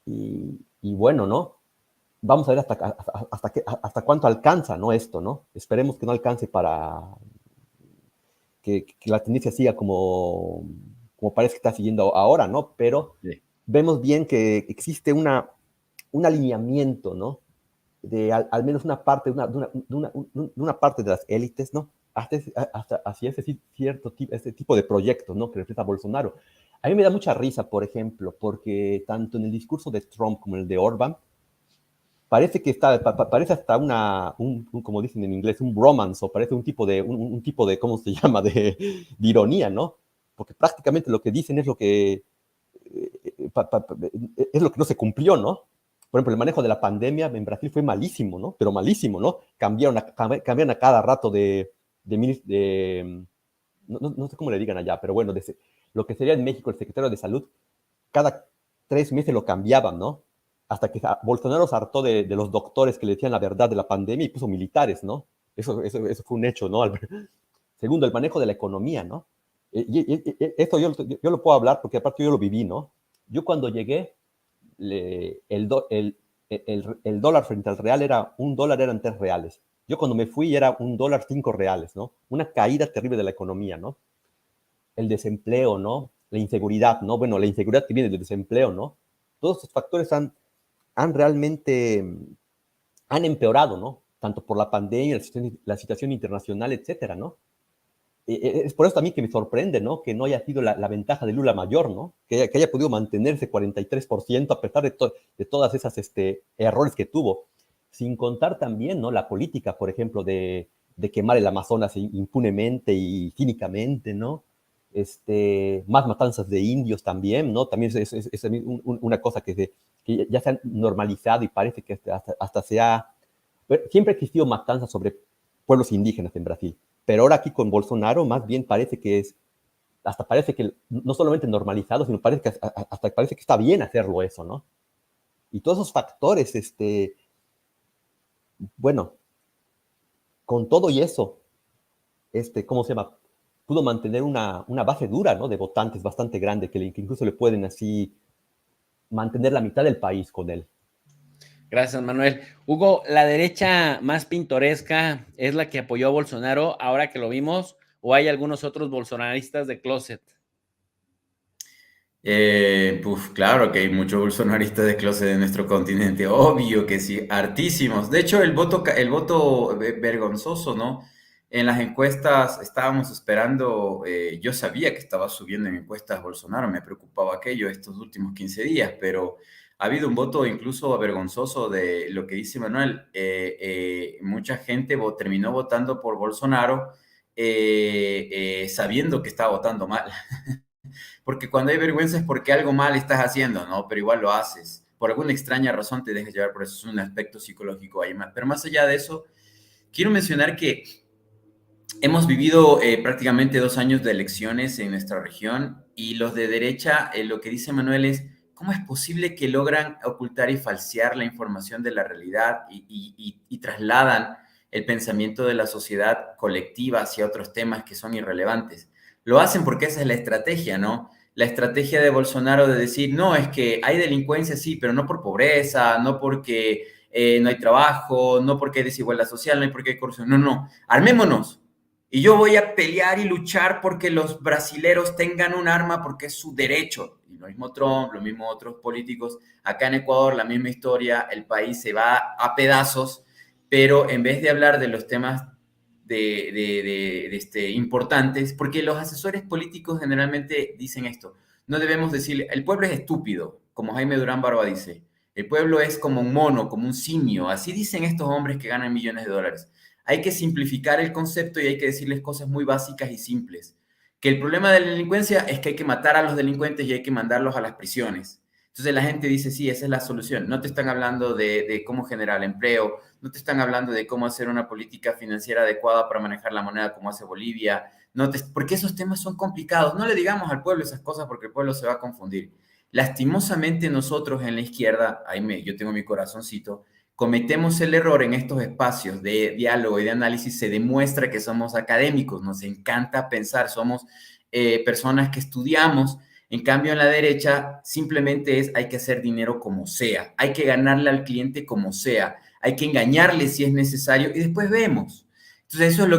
y bueno, ¿no? Vamos a ver hasta cuánto alcanza, ¿no? Esto, ¿no? Esperemos que no alcance para que la tendencia siga como parece que está siguiendo ahora, ¿no? Pero sí, vemos bien que existe un alineamiento, ¿no? De al menos una parte de las élites, ¿no? Hacia este tipo de proyectos, ¿no? Que representa Bolsonaro. A mí me da mucha risa, por ejemplo, porque tanto en el discurso de Trump como en el de Orbán, parece hasta como dicen en inglés, un bromance, o parece un tipo de ¿cómo se llama?, de ironía, ¿no? Porque prácticamente lo que dicen es lo que no se cumplió, ¿no? por ejemplo, el manejo de la pandemia en Brasil fue malísimo, ¿no? Pero malísimo, ¿no? Cambiaron a cada rato no sé cómo le digan allá, pero bueno, lo que sería en México el secretario de Salud, cada 3 meses lo cambiaban, ¿no? Hasta que Bolsonaro se hartó de los doctores que le decían la verdad de la pandemia y puso militares, ¿no? Eso fue un hecho, ¿no? Segundo, el manejo de la economía, ¿no? Esto yo lo puedo hablar porque aparte yo lo viví, ¿no? Yo cuando llegué, el dólar frente al real era $1 eran 3 reales. Yo cuando me fui era $1 5 reales, ¿no? Una caída terrible de la economía, ¿no? El desempleo, ¿no? La inseguridad, ¿no? Bueno, la inseguridad que viene del desempleo, ¿no? Todos estos factores han empeorado, ¿no? Tanto por la pandemia, la situación internacional, etcétera, ¿no? Es por eso también que me sorprende, ¿no? Que no haya sido la ventaja de Lula mayor, ¿no? Que haya podido mantenerse 43% a pesar de todas esas errores que tuvo. Sin contar también, ¿no? La política, por ejemplo, de quemar el Amazonas impunemente y cínicamente, ¿no? Más matanzas de indios también, ¿no? También es una cosa que ya se ha normalizado y parece que hasta siempre ha existido matanzas sobre pueblos indígenas en Brasil, pero ahora aquí con Bolsonaro más bien parece que no solamente normalizado, sino hasta parece que está bien hacerlo eso, ¿no? Y todos esos factores, bueno, con todo y eso, ¿cómo se llama? Pudo mantener una base dura, ¿no? De votantes bastante grande, que incluso le pueden así mantener la mitad del país con él. Gracias, Manuel. Hugo, ¿la derecha más pintoresca es la que apoyó a Bolsonaro ahora que lo vimos? ¿O hay algunos otros bolsonaristas de closet? Claro que hay muchos bolsonaristas de closet en nuestro continente, obvio que sí, hartísimos. De hecho, el voto vergonzoso, ¿no? En las encuestas estábamos esperando, yo sabía que estaba subiendo en encuestas Bolsonaro, me preocupaba aquello estos últimos 15 días, pero ha habido un voto incluso vergonzoso de lo que dice Manuel. Mucha gente terminó votando por Bolsonaro sabiendo que estaba votando mal. Porque cuando hay vergüenza es porque algo mal estás haciendo, ¿no? Pero igual lo haces. Por alguna extraña razón te dejas llevar por eso. Es un aspecto psicológico ahí más. Pero más allá de eso, quiero mencionar que hemos vivido prácticamente 2 años de elecciones en nuestra región y los de derecha, lo que dice Manuel es, ¿cómo es posible que logran ocultar y falsear la información de la realidad y trasladan el pensamiento de la sociedad colectiva hacia otros temas que son irrelevantes? Lo hacen porque esa es la estrategia, ¿no? La estrategia de Bolsonaro de decir, no, es que hay delincuencia, sí, pero no por pobreza, no porque no hay trabajo, no porque hay desigualdad social, no hay porque hay corrupción. No, armémonos. Y yo voy a pelear y luchar porque los brasileros tengan un arma porque es su derecho. Y lo mismo Trump, lo mismo otros políticos. Acá en Ecuador, la misma historia, el país se va a pedazos, pero en vez de hablar de los temas importantes, porque los asesores políticos generalmente dicen esto, no debemos decir, el pueblo es estúpido, como Jaime Durán Barba dice, el pueblo es como un mono, como un simio, así dicen estos hombres que ganan millones de dólares. Hay que simplificar el concepto y hay que decirles cosas muy básicas y simples. Que el problema de la delincuencia es que hay que matar a los delincuentes y hay que mandarlos a las prisiones. Entonces la gente dice, sí, esa es la solución. No te están hablando de cómo generar empleo, no te están hablando de cómo hacer una política financiera adecuada para manejar la moneda como hace Bolivia, porque esos temas son complicados. No le digamos al pueblo esas cosas porque el pueblo se va a confundir. Lastimosamente nosotros en la izquierda, yo tengo mi corazoncito, cometemos el error en estos espacios de diálogo y de análisis, se demuestra que somos académicos, nos encanta pensar, somos personas que estudiamos. En cambio, en la derecha simplemente hay que hacer dinero como sea, hay que ganarle al cliente como sea, hay que engañarle si es necesario y después vemos. Entonces, eso es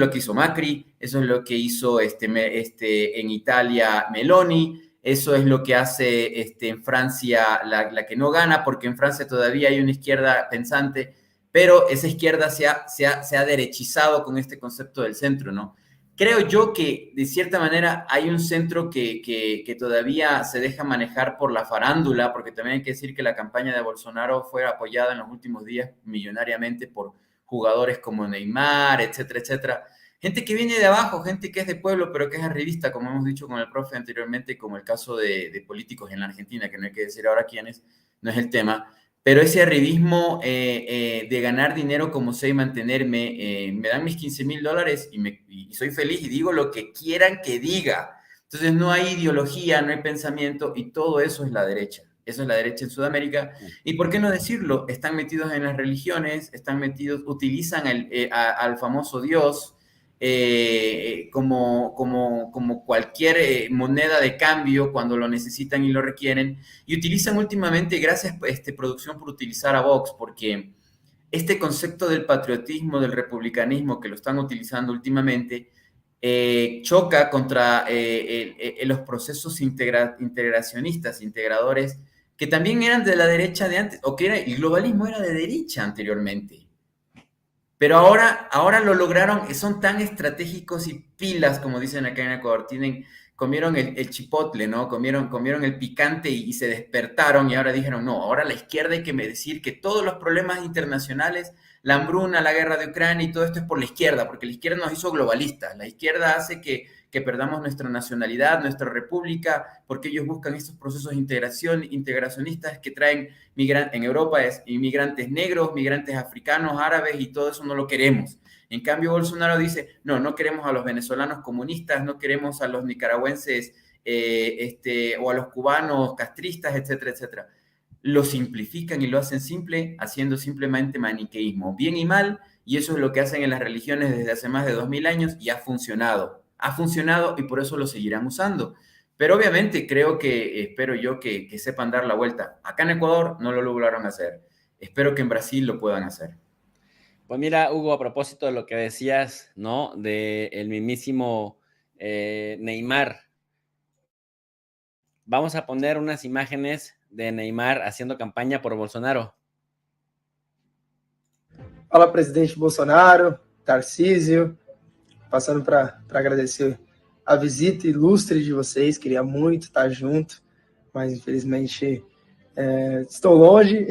lo que hizo Macri, eso es lo que hizo en Italia Meloni, eso es lo que hace en Francia la que no gana, porque en Francia todavía hay una izquierda pensante, pero esa izquierda se ha derechizado con este concepto del centro, ¿no? Creo yo que, de cierta manera, hay un centro que todavía se deja manejar por la farándula, porque también hay que decir que la campaña de Bolsonaro fue apoyada en los últimos días millonariamente por jugadores como Neymar, etcétera, etcétera. gente que viene de abajo, gente que es de pueblo, pero que es arribista, como hemos dicho con el profe anteriormente, como el caso de políticos en la Argentina, que no hay que decir ahora quiénes, no es el tema, pero ese arribismo de ganar dinero como sé y mantenerme, me dan mis $15,000 y soy feliz y digo lo que quieran que diga. Entonces no hay ideología, no hay pensamiento y todo eso es la derecha. Eso es la derecha en Sudamérica. ¿Y por qué no decirlo? Están metidos en las religiones, están metidos, utilizan al famoso Dios como cualquier moneda de cambio cuando lo necesitan y lo requieren. Y utilizan últimamente, gracias producción por utilizar a Vox, porque este concepto del patriotismo, del republicanismo que lo están utilizando últimamente, choca contra los procesos integracionistas, integradores, que también eran de la derecha de antes, o que el globalismo era de derecha anteriormente. Pero ahora lo lograron, son tan estratégicos y pilas, como dicen acá en Ecuador, comieron el chipotle, ¿no? Comieron el picante y se despertaron y ahora dijeron, no, ahora la izquierda hay que decir que todos los problemas internacionales, la hambruna, la guerra de Ucrania y todo esto es por la izquierda, porque la izquierda nos hizo globalistas, la izquierda hace que perdamos nuestra nacionalidad, nuestra república, porque ellos buscan estos procesos integracionistas que traen en Europa es inmigrantes negros, migrantes africanos, árabes y todo eso no lo queremos. En cambio, Bolsonaro dice, no queremos a los venezolanos comunistas, no queremos a los nicaragüenses o a los cubanos castristas, etcétera, etcétera. Lo simplifican y lo hacen simple, haciendo simplemente maniqueísmo, bien y mal, y eso es lo que hacen en las religiones desde hace más de 2000 años y ha funcionado y por eso lo seguirán usando. Pero obviamente espero yo que sepan dar la vuelta. Acá en Ecuador no lo lograron hacer. Espero que en Brasil lo puedan hacer. Pues mira, Hugo, a propósito de lo que decías, ¿no? De el mismísimo Neymar. Vamos a poner unas imágenes de Neymar haciendo campaña por Bolsonaro. Fala, presidente Bolsonaro, Tarcísio, passando para agradecer a visita ilustre de vocês, queria muito estar junto, mas infelizmente estou longe,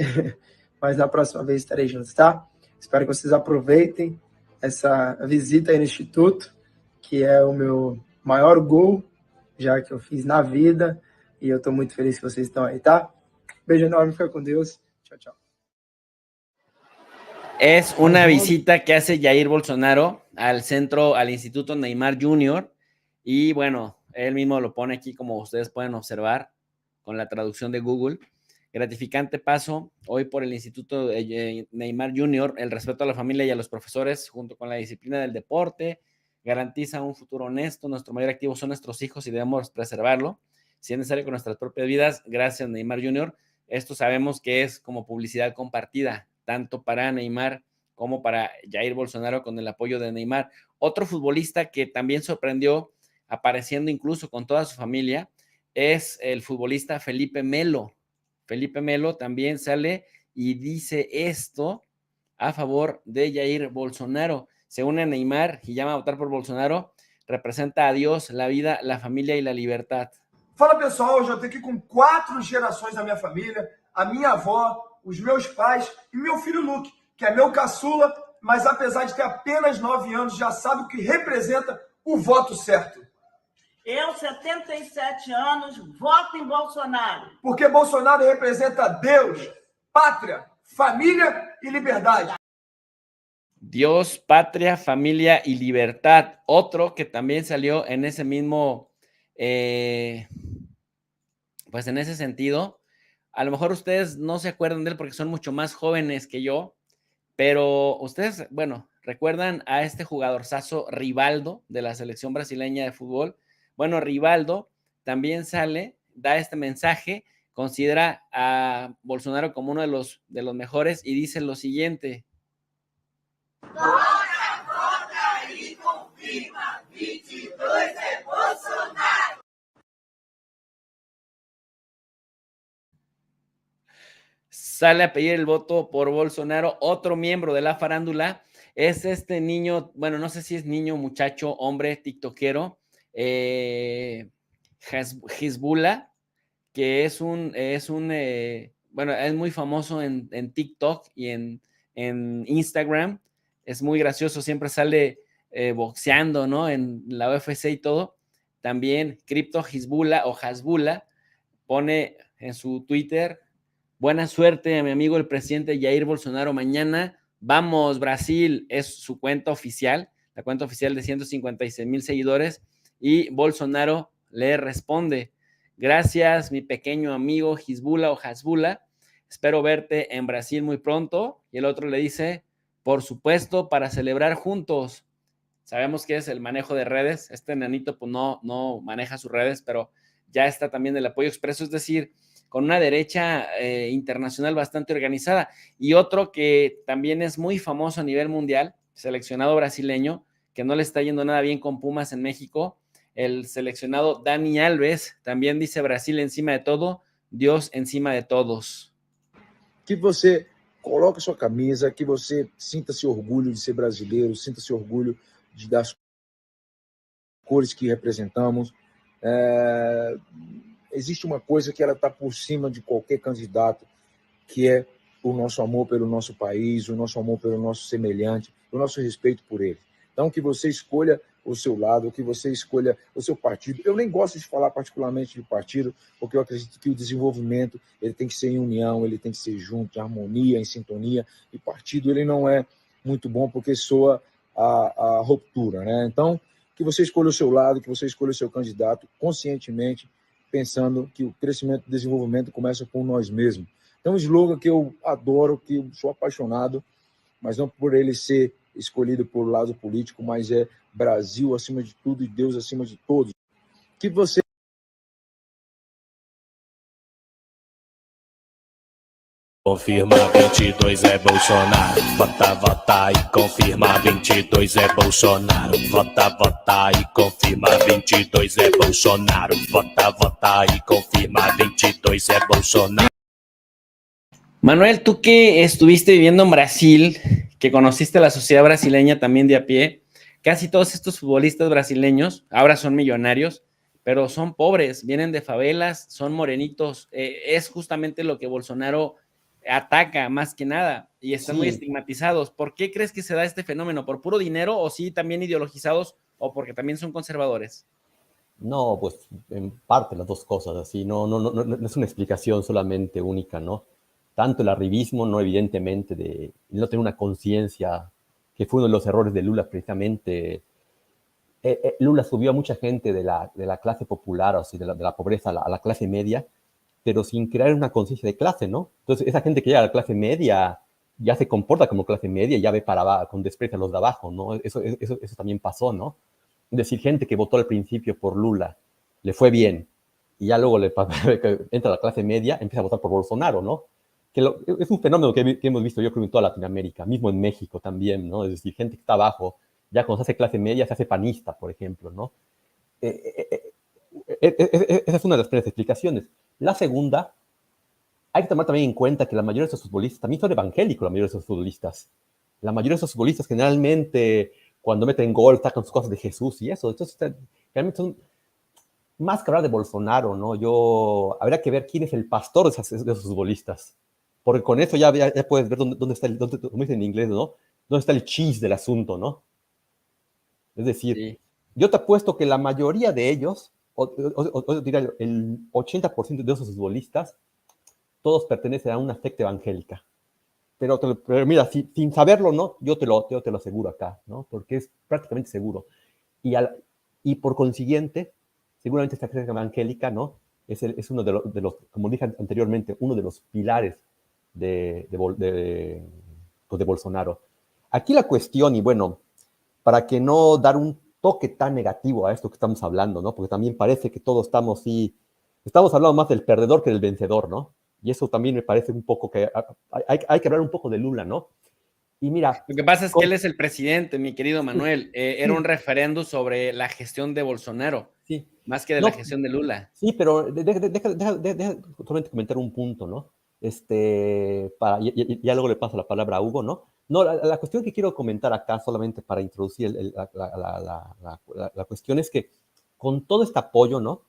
mas na próxima vez estarei junto, tá? Espero que vocês aproveitem essa visita aí no Instituto, que é o meu maior gol, já que eu fiz na vida, e eu estou muito feliz que vocês estão aí, tá? Beijo enorme, fica com Deus, tchau, tchau. Es una visita que hace Jair Bolsonaro al Instituto Neymar Jr. Y bueno, él mismo lo pone aquí como ustedes pueden observar con la traducción de Google. Gratificante paso hoy por el Instituto Neymar Jr., el respeto a la familia y a los profesores junto con la disciplina del deporte, garantiza un futuro honesto. Nuestro mayor activo son nuestros hijos y debemos preservarlo, si es necesario con nuestras propias vidas. Gracias, Neymar Jr. Esto sabemos que es como publicidad compartida, tanto para Neymar como para Jair Bolsonaro con el apoyo de Neymar. Otro futbolista que también sorprendió apareciendo incluso con toda su familia es el futbolista Felipe Melo. Felipe Melo también sale y dice esto a favor de Jair Bolsonaro. Se une a Neymar y llama a votar por Bolsonaro. Representa a Dios, la vida, la familia y la libertad. Fala, pessoal, eu já estou aqui com 4 gerações da minha família, a minha avó, os meus pais e meu filho Luke, que é meu caçula, mas apesar de ter apenas 9 anos, já sabe o que representa o voto certo. Eu, 77 anos, voto em Bolsonaro. Porque Bolsonaro representa Deus, pátria, família e liberdade. Dios, patria, familia y libertad. Otro que también salió en ese mismo, pues en ese sentido. A lo mejor ustedes no se acuerdan de él porque son mucho más jóvenes que yo, pero ustedes, bueno, recuerdan a este jugadorzazo Rivaldo de la selección brasileña de fútbol. Bueno, Rivaldo también sale, da este mensaje, considera a Bolsonaro como uno de los mejores y dice lo siguiente. Y confirma, 22 é Bolsonaro. Sale a pedir el voto por Bolsonaro. Otro miembro de la farándula es este niño, bueno, no sé si es niño, muchacho, hombre, tiktokero, Hezbollah, que es bueno, es muy famoso en TikTok y en Instagram. Es muy gracioso, siempre sale boxeando, ¿no? En la UFC y todo. También Crypto Hezbollah o Hasbula pone en su Twitter: buena suerte a mi amigo el presidente Jair Bolsonaro mañana. Vamos, Brasil. Es su cuenta oficial, la cuenta oficial de 156,000 seguidores. Y Bolsonaro le responde: gracias, mi pequeño amigo Hezbollah o Hasbula. Espero verte en Brasil muy pronto. Y el otro le dice: por supuesto, para celebrar juntos. Sabemos que es el manejo de redes. Este enanito pues no maneja sus redes, pero ya está también el apoyo expreso, es decir, con una derecha internacional bastante organizada. Y otro que también es muy famoso a nivel mundial, seleccionado brasileño, que no le está yendo nada bien con Pumas en México, el seleccionado Dani Alves, también dice: Brasil encima de todo, Dios encima de todos. Que você coloque sua camisa, que você sinta-se orgulho de ser brasileiro, sinta-se orgulho das cores que representamos. Existe uma coisa que ela está por cima de qualquer candidato, que é o nosso amor pelo nosso país, o nosso amor pelo nosso semelhante, o nosso respeito por ele. Então, que você escolha o seu lado, que você escolha o seu partido. Eu nem gosto de falar particularmente de partido, porque eu acredito que o desenvolvimento ele tem que ser em união, ele tem que ser junto, em harmonia, em sintonia, e partido ele não é muito bom porque soa a ruptura, né? Então, que você escolha o seu lado, que você escolha o seu candidato conscientemente, pensando que o crescimento e desenvolvimento começa com nós mesmos. Então, um slogan que eu adoro, que eu sou apaixonado, mas não por ele ser escolhido por lado político, mas é Brasil acima de tudo e Deus acima de todos. Que você confirma 22 é Bolsonaro, vota, vota e confirma 22 é Bolsonaro, vota, vota e confirma 22 é Bolsonaro, vota, vota y confirma 22 es Bolsonaro. Manuel, tú que estuviste viviendo en Brasil, que conociste la sociedad brasileña también de a pie, casi todos estos futbolistas brasileños ahora son millonarios, pero son pobres, vienen de favelas, son morenitos. Es justamente lo que Bolsonaro ataca más que nada y están muy estigmatizados. ¿Por qué crees que se da este fenómeno? ¿Por puro dinero o sí también ideologizados o porque también son conservadores? No, pues en parte las dos cosas, así, no es una explicación solamente única, ¿no? Tanto el arribismo, no evidentemente, de no tener una conciencia, que fue uno de los errores de Lula precisamente. Lula subió a mucha gente de la clase popular, o sea, de la pobreza a la clase media, pero sin crear una conciencia de clase, ¿no? Entonces, esa gente que llega a la clase media ya se comporta como clase media y ya ve para abajo, con desprecio a los de abajo, ¿no? Eso también pasó, ¿no? Es decir, gente que votó al principio por Lula, le fue bien, y ya luego entra a la clase media, empieza a votar por Bolsonaro, ¿no? Es un fenómeno que hemos visto, yo creo, en toda Latinoamérica, mismo en México también, ¿no? Es decir, gente que está abajo, ya cuando se hace clase media, se hace panista, por ejemplo, ¿no? Esa es una de las primeras explicaciones. La segunda, hay que tomar también en cuenta que la mayoría de esos futbolistas también son evangélicos, la mayoría de esos futbolistas. La mayoría de esos futbolistas generalmente, cuando meten gol, sacan sus cosas de Jesús y eso. Entonces, realmente son, más que hablar de Bolsonaro, ¿no? Habría que ver quién es el pastor de esos futbolistas. Porque con eso ya puedes ver dónde está, como dicen en inglés, ¿no? Dónde está el cheese del asunto, ¿no? Es decir, yo te apuesto que la mayoría de ellos, o diría el 80% de esos futbolistas, todos pertenecen a una secta evangélica. Pero mira, sin saberlo, ¿no? Yo te lo aseguro acá, ¿no? Porque es prácticamente seguro. Y por consiguiente, seguramente esta secta evangélica, ¿no? Es uno de los, como dije anteriormente, uno de los pilares de Bolsonaro. Aquí la cuestión, y bueno, para que no dar un toque tan negativo a esto que estamos hablando, ¿no? Porque también parece que todos estamos hablando más del perdedor que del vencedor, ¿no? Y eso también me parece un poco que hay que hablar un poco de Lula, ¿no? Y mira... Lo que pasa es que él es el presidente, mi querido Manuel. Era un referendo sobre la gestión de Bolsonaro, más que de la gestión de Lula. Sí, pero deja solamente comentar un punto, ¿no? Ya luego le paso la palabra a Hugo, ¿no? No, la cuestión que quiero comentar acá, solamente para introducir la cuestión, es que con todo este apoyo, ¿no?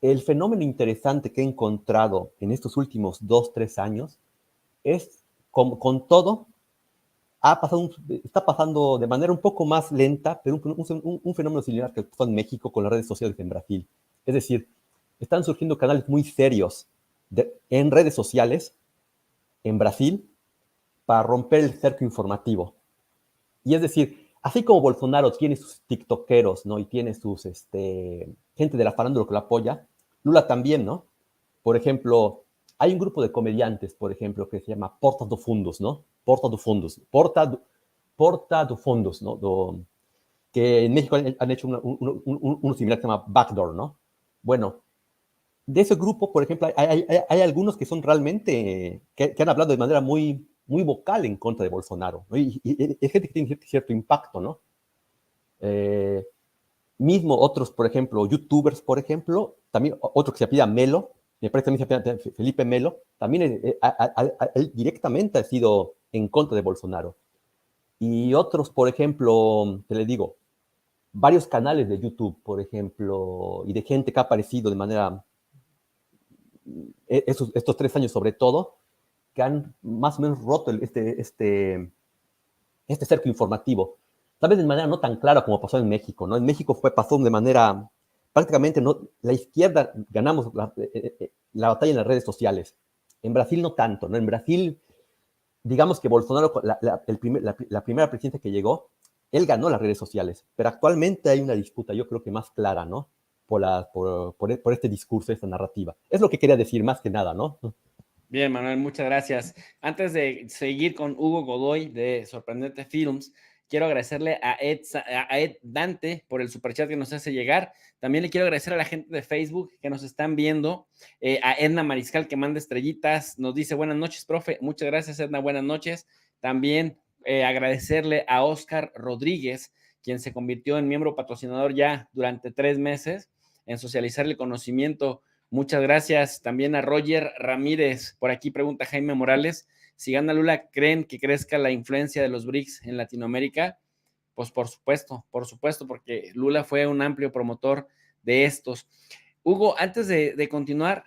El fenómeno interesante que he encontrado en estos últimos 2-3 años es, con todo, está pasando de manera un poco más lenta, pero un fenómeno similar que pasó en México con las redes sociales en Brasil. Es decir, están surgiendo canales muy serios en redes sociales en Brasil para romper el cerco informativo. Y es decir, así como Bolsonaro tiene sus tiktokeros, ¿no? Y tiene sus gente de la farándula que lo apoya, Lula también, ¿no? Por ejemplo, hay un grupo de comediantes, por ejemplo, que se llama Porta do Fundos, ¿no? Porta do Fundos, ¿no? Que en México han hecho uno similar que se llama Backdoor, ¿no? Bueno, de ese grupo, por ejemplo, hay algunos que son realmente, que han hablado de manera muy, muy vocal en contra de Bolsonaro, ¿no? Y gente que tiene cierto impacto, ¿no? Mismo otros, por ejemplo, youtubers, por ejemplo, también otro que se apellida Melo, me parece también se apellida Felipe Melo, también él directamente ha sido en contra de Bolsonaro. Y otros, por ejemplo, te le digo, varios canales de YouTube, por ejemplo, y de gente que ha aparecido de manera, estos 3 años sobre todo, que han más o menos roto este cerco informativo. Tal vez de manera no tan clara como pasó en México, ¿no? En México pasó de manera, prácticamente, no, la izquierda ganamos la batalla en las redes sociales. En Brasil no tanto, ¿no? En Brasil, digamos que Bolsonaro, la primera presidencia que llegó, él ganó las redes sociales, pero actualmente hay una disputa, yo creo que más clara, ¿no? Por este discurso, esta narrativa. Es lo que quería decir, más que nada, ¿no? Bien, Manuel, muchas gracias. Antes de seguir con Hugo Godoy de Sorprendente Films, quiero agradecerle a Ed Dante por el superchat que nos hace llegar. También le quiero agradecer a la gente de Facebook que nos están viendo, a Edna Mariscal que manda estrellitas, nos dice buenas noches, profe. Muchas gracias, Edna, buenas noches. También agradecerle a Oscar Rodríguez, quien se convirtió en miembro patrocinador ya durante 3 meses, en socializar el conocimiento. Muchas gracias también a Roger Ramírez. Por aquí pregunta Jaime Morales, si gana Lula, ¿creen que crezca la influencia de los BRICS en Latinoamérica? Pues por supuesto, porque Lula fue un amplio promotor de estos. Hugo, antes de continuar,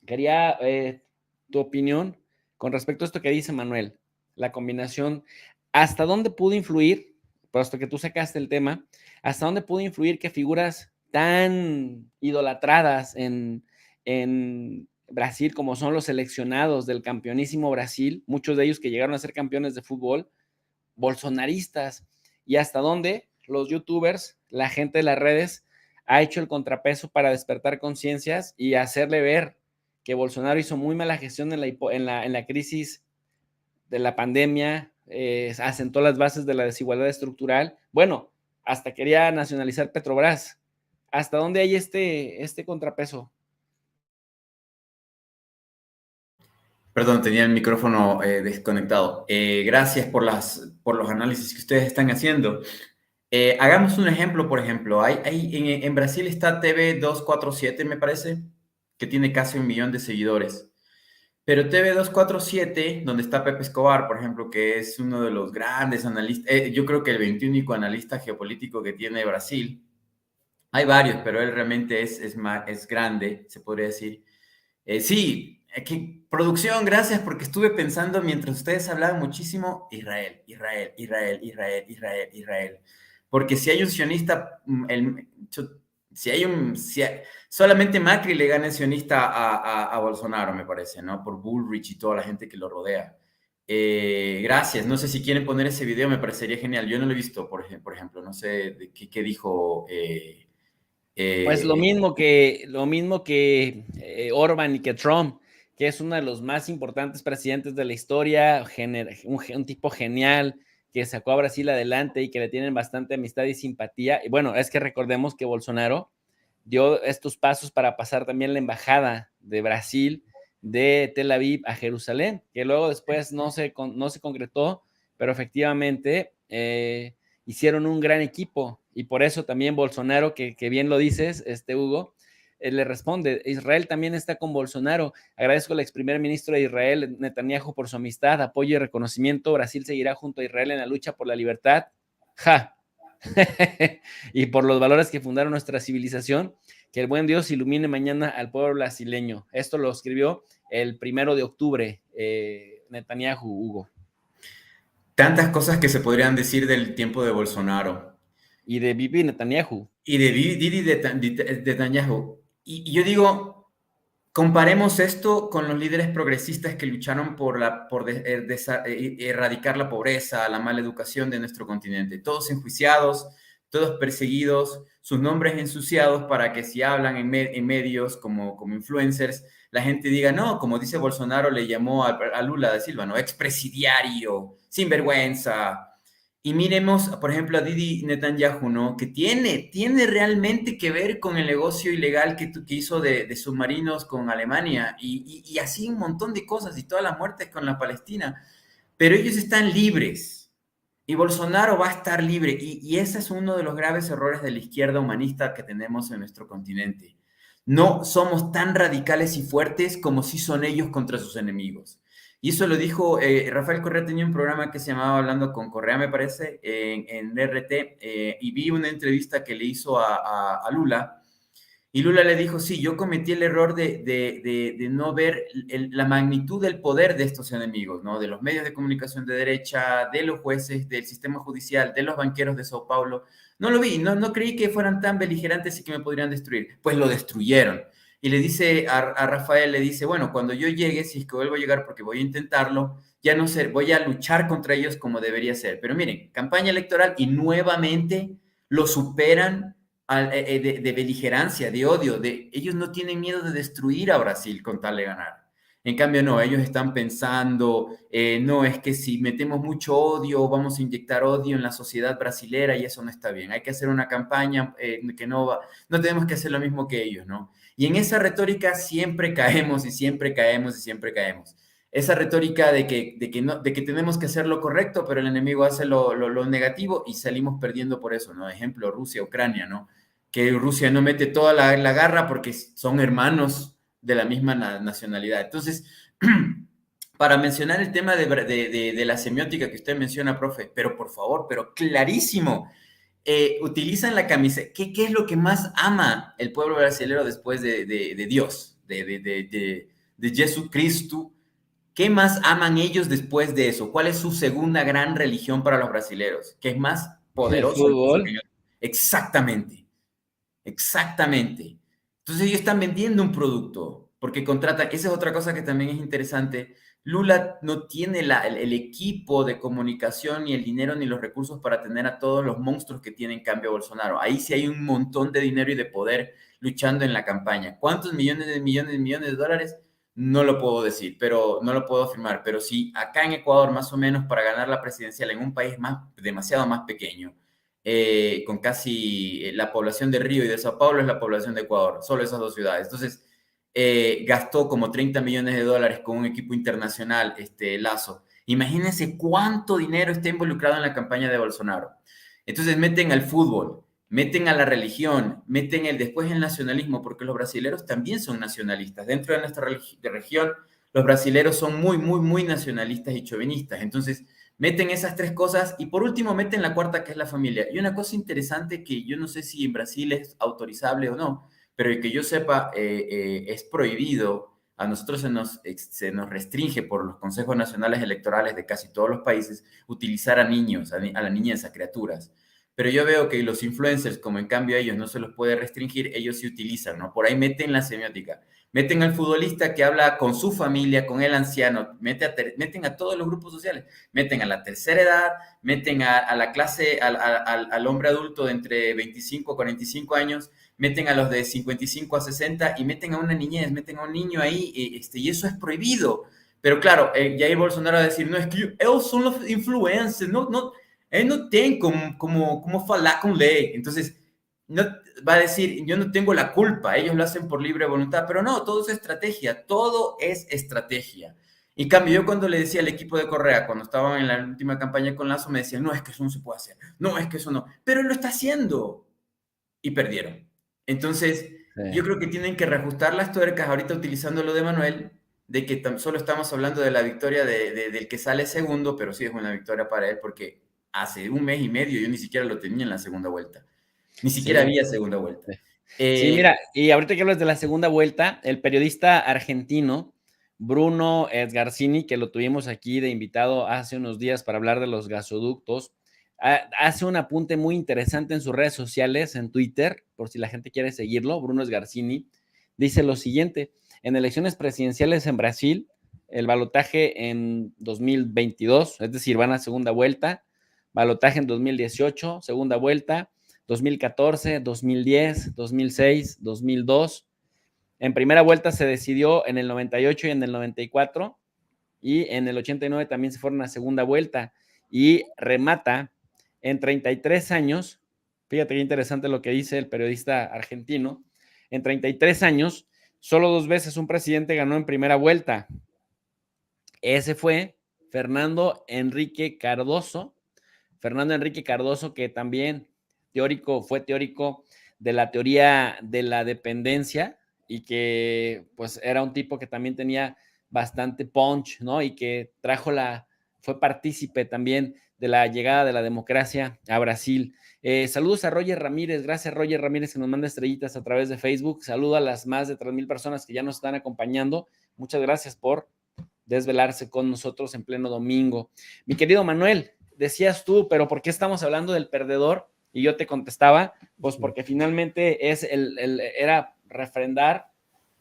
quería tu opinión con respecto a esto que dice Manuel, la combinación, ¿hasta dónde pudo influir, puesto que tú sacaste el tema, hasta dónde pudo influir que figuras tan idolatradas en Brasil como son los seleccionados del campeonísimo Brasil, muchos de ellos que llegaron a ser campeones de fútbol, bolsonaristas, y hasta dónde los youtubers, la gente de las redes, ha hecho el contrapeso para despertar conciencias y hacerle ver que Bolsonaro hizo muy mala gestión en la crisis de la pandemia, asentó las bases de la desigualdad estructural, bueno, hasta quería nacionalizar Petrobras. ¿Hasta dónde hay este contrapeso? Perdón, tenía el micrófono desconectado. Gracias por los análisis que ustedes están haciendo. Hagamos un ejemplo, por ejemplo. En Brasil está TV247, me parece, que tiene casi 1 millón de seguidores. Pero TV247, donde está Pepe Escobar, por ejemplo, que es uno de los grandes analistas, yo creo que el 21º analista geopolítico que tiene Brasil. Hay varios, pero él realmente es grande, se podría decir. Sí, producción, gracias, porque estuve pensando mientras ustedes hablaban muchísimo, Israel. Porque si hay un sionista, solamente Macri le gana el sionista a Bolsonaro, me parece, ¿no? Por Bullrich y toda la gente que lo rodea. Gracias, no sé si quieren poner ese video, me parecería genial. Yo no lo he visto, por ejemplo, no sé qué dijo... Pues lo mismo que Orban y que Trump, que es uno de los más importantes presidentes de la historia, un tipo genial que sacó a Brasil adelante y que le tienen bastante amistad y simpatía. Y bueno, es que recordemos que Bolsonaro dio estos pasos para pasar también la embajada de Brasil de Tel Aviv a Jerusalén, que luego después no se concretó, pero efectivamente hicieron un gran equipo. Y por eso también Bolsonaro, que bien lo dices, Hugo, le responde, Israel también está con Bolsonaro. Agradezco al ex primer ministro de Israel, Netanyahu, por su amistad, apoyo y reconocimiento. Brasil seguirá junto a Israel en la lucha por la libertad. ¡Ja! Y por los valores que fundaron nuestra civilización. Que el buen Dios ilumine mañana al pueblo brasileño. Esto lo escribió el 1 de octubre Netanyahu, Hugo. tantas cosas que se podrían decir del tiempo de Bolsonaro. Y de Bibi Netanyahu. Y de Bibi Netanyahu. Y yo digo, comparemos esto con los líderes progresistas que lucharon por erradicar la pobreza, la mala educación de nuestro continente. Todos enjuiciados, todos perseguidos, sus nombres ensuciados para que si hablan en medios como influencers, la gente diga, no, como dice Bolsonaro, le llamó a Lula da Silva, ¿no? Expresidiario, sinvergüenza. Y miremos, por ejemplo, a Bibi Netanyahu, ¿no? Que tiene realmente que ver con el negocio ilegal que hizo de submarinos con Alemania y así un montón de cosas y todas las muertes con la Palestina. Pero ellos están libres y Bolsonaro va a estar libre. Y ese es uno de los graves errores de la izquierda humanista que tenemos en nuestro continente. No somos tan radicales y fuertes como sí son ellos contra sus enemigos. Y eso lo dijo Rafael Correa, tenía un programa que se llamaba Hablando con Correa, me parece, en RT, y vi una entrevista que le hizo a Lula, y Lula le dijo, sí, yo cometí el error de no ver la magnitud del poder de estos enemigos, ¿no? De los medios de comunicación de derecha, de los jueces, del sistema judicial, de los banqueros de Sao Paulo. No lo vi, no creí que fueran tan beligerantes y que me podrían destruir. Pues lo destruyeron. Y le dice a Rafael, le dice, bueno, cuando yo llegue, si es que vuelvo a llegar porque voy a intentarlo, ya no sé, voy a luchar contra ellos como debería ser. Pero miren, campaña electoral y nuevamente lo superan de beligerancia, de odio. Ellos no tienen miedo de destruir a Brasil con tal de ganar. En cambio, no, ellos están pensando, no, es que si metemos mucho odio, vamos a inyectar odio en la sociedad brasilera y eso no está bien. Hay que hacer una campaña que no tenemos que hacer lo mismo que ellos, ¿no? Y en esa retórica siempre caemos y siempre caemos y siempre caemos. Esa retórica de que tenemos que hacer lo correcto, pero el enemigo hace lo negativo y salimos perdiendo por eso, ¿no? Ejemplo, Rusia, Ucrania, ¿no? Que Rusia no mete toda la garra porque son hermanos de la misma nacionalidad. Entonces, para mencionar el tema de la semiótica que usted menciona, profe, pero por favor, pero clarísimo, utilizan la camiseta. ¿Qué es lo que más ama el pueblo brasileño después de Dios, de Jesucristo? ¿Qué más aman ellos después de eso? ¿Cuál es su segunda gran religión para los brasileños? ¿Qué es más poderoso? ¿El fútbol? Exactamente. Entonces ellos están vendiendo un producto porque contratan. Esa es otra cosa que también es interesante. Lula no tiene el equipo de comunicación, ni el dinero, ni los recursos para tener a todos los monstruos que tiene en cambio Bolsonaro. Ahí sí hay un montón de dinero y de poder luchando en la campaña. ¿Cuántos millones de dólares? No lo puedo decir, pero no lo puedo afirmar. Pero sí, acá en Ecuador, más o menos, para ganar la presidencial en un país demasiado más pequeño, con casi la población de Río y de Sao Paulo es la población de Ecuador, solo esas dos ciudades. Entonces, gastó como 30 millones de dólares con un equipo internacional, Lazo. Imagínense cuánto dinero está involucrado en la campaña de Bolsonaro. Entonces meten al fútbol, meten a la religión, meten después el nacionalismo, porque los brasileros también son nacionalistas. Dentro de nuestra región, los brasileros son muy, muy, muy nacionalistas y chauvinistas. Entonces, meten esas tres cosas y por último meten la cuarta, que es la familia. Y una cosa interesante que yo no sé si en Brasil es autorizable o no, pero que yo sepa, es prohibido. A nosotros se nos restringe por los consejos nacionales electorales de casi todos los países utilizar a niños, a la niñez, a criaturas. Pero yo veo que los influencers, como en cambio a ellos no se los puede restringir, ellos sí utilizan, ¿no? Por ahí meten la semiótica. Meten al futbolista que habla con su familia, con el anciano, meten a todos los grupos sociales, meten a la tercera edad, meten a la clase, al hombre adulto de entre 25 a 45 años, meten a los de 55 a 60 y meten a una niñez, meten a un niño ahí, y eso es prohibido. Pero claro, Jair Bolsonaro va a decir, no, es que ellos son los influencers, él no tiene como falar con ley. Entonces, no, va a decir, yo no tengo la culpa, ellos lo hacen por libre voluntad, pero no, todo es estrategia. En cambio, yo cuando le decía al equipo de Correa, cuando estaban en la última campaña con Lazo, me decían, no, es que eso no se puede hacer, no, es que eso no, pero él lo está haciendo. Y perdieron. Entonces, yo creo que tienen que reajustar las tuercas, ahorita utilizando lo de Manuel, de que solo estamos hablando de la victoria del que sale segundo, pero sí es una victoria para él, porque hace un mes y medio yo ni siquiera lo tenía en la segunda vuelta. Ni siquiera había segunda vuelta. Sí, mira, y ahorita que hablas de la segunda vuelta, el periodista argentino Bruno Edgarcini, que lo tuvimos aquí de invitado hace unos días para hablar de los gasoductos, hace un apunte muy interesante en sus redes sociales, en Twitter, por si la gente quiere seguirlo. Bruno Edgarcini dice lo siguiente: en elecciones presidenciales en Brasil, el balotaje en 2022, es decir, van a segunda vuelta, balotaje en 2018, segunda vuelta, 2014, 2010, 2006, 2002. En primera vuelta se decidió en el 98 y en el 94, y en el 89 también se fueron a segunda vuelta, y remata en 33 años. Fíjate qué interesante lo que dice el periodista argentino. En 33 años, solo 2 veces un presidente ganó en primera vuelta. Ese fue Fernando Enrique Cardoso. Fernando Enrique Cardoso, que también fue teórico de la teoría de la dependencia, y que pues era un tipo que también tenía bastante punch, ¿no? Y que fue partícipe también de la llegada de la democracia a Brasil. Saludos a Roger Ramírez. Gracias, Roger Ramírez, que nos manda estrellitas a través de Facebook. Saludo a las más de 3,000 personas que ya nos están acompañando. Muchas gracias por desvelarse con nosotros en pleno domingo. Mi querido Manuel, decías tú, pero ¿por qué estamos hablando del perdedor? Y yo te contestaba, pues porque finalmente era refrendar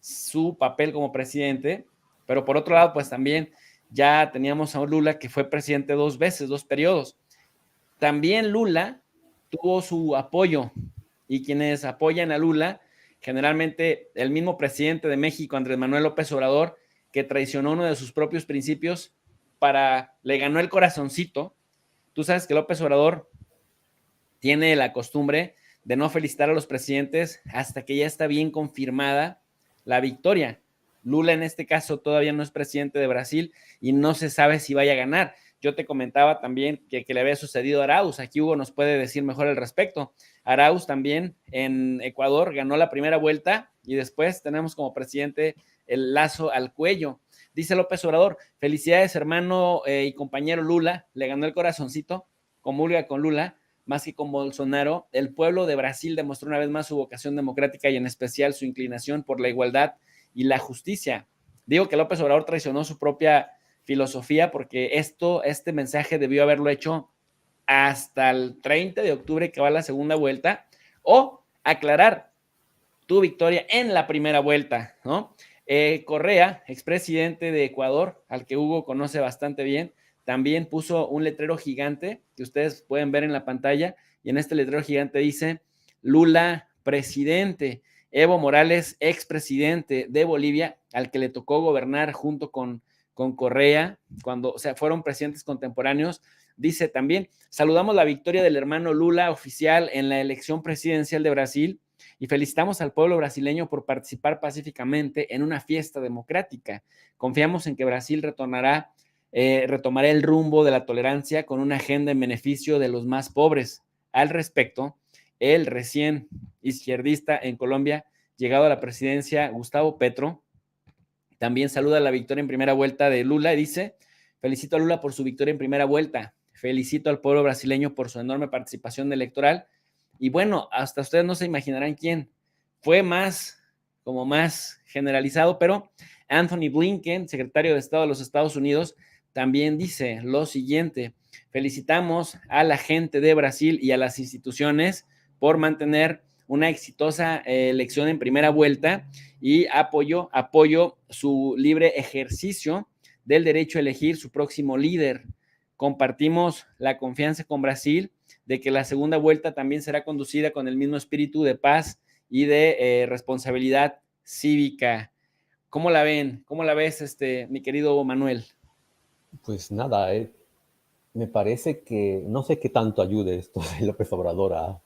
su papel como presidente, pero por otro lado, pues también ya teníamos a Lula, que fue presidente 2 veces, 2 periodos. También Lula tuvo su apoyo, y quienes apoyan a Lula, generalmente el mismo presidente de México, Andrés Manuel López Obrador, que traicionó uno de sus propios principios, le ganó el corazoncito. Tú sabes que López Obrador tiene la costumbre de no felicitar a los presidentes hasta que ya está bien confirmada la victoria. Lula en este caso todavía no es presidente de Brasil y no se sabe si vaya a ganar. Yo te comentaba también que le había sucedido a Arauz. Aquí Hugo nos puede decir mejor al respecto. Arauz también en Ecuador ganó la primera vuelta y después tenemos como presidente el lazo al cuello. Dice López Obrador: felicidades, hermano y compañero Lula, le ganó el corazoncito, comulga con Lula más que con Bolsonaro. El pueblo de Brasil demostró una vez más su vocación democrática y en especial su inclinación por la igualdad y la justicia. Digo que López Obrador traicionó su propia filosofía, porque este mensaje debió haberlo hecho hasta el 30 de octubre, que va la segunda vuelta, o aclarar tu victoria en la primera vuelta, ¿no? Correa, expresidente de Ecuador, al que Hugo conoce bastante bien, también puso un letrero gigante que ustedes pueden ver en la pantalla, y en este letrero gigante dice: Lula, presidente. Evo Morales, expresidente de Bolivia, al que le tocó gobernar junto con Correa, fueron presidentes contemporáneos, dice también: saludamos la victoria del hermano Lula oficial en la elección presidencial de Brasil y felicitamos al pueblo brasileño por participar pacíficamente en una fiesta democrática. Confiamos en que Brasil retomará el rumbo de la tolerancia con una agenda en beneficio de los más pobres. Al respecto, el recién izquierdista en Colombia, llegado a la presidencia, Gustavo Petro, también saluda la victoria en primera vuelta de Lula y dice: felicito a Lula por su victoria en primera vuelta, felicito al pueblo brasileño por su enorme participación electoral. Y bueno, hasta ustedes no se imaginarán quién fue más generalizado, pero Anthony Blinken, secretario de Estado de los Estados Unidos, también dice lo siguiente: felicitamos a la gente de Brasil y a las instituciones por mantener una exitosa elección en primera vuelta y apoyo su libre ejercicio del derecho a elegir su próximo líder. Compartimos la confianza con Brasil de que la segunda vuelta también será conducida con el mismo espíritu de paz y de responsabilidad cívica. ¿Cómo la ven? ¿Cómo la ves, mi querido Manuel? Pues nada, me parece que no sé qué tanto ayude esto de López Obrador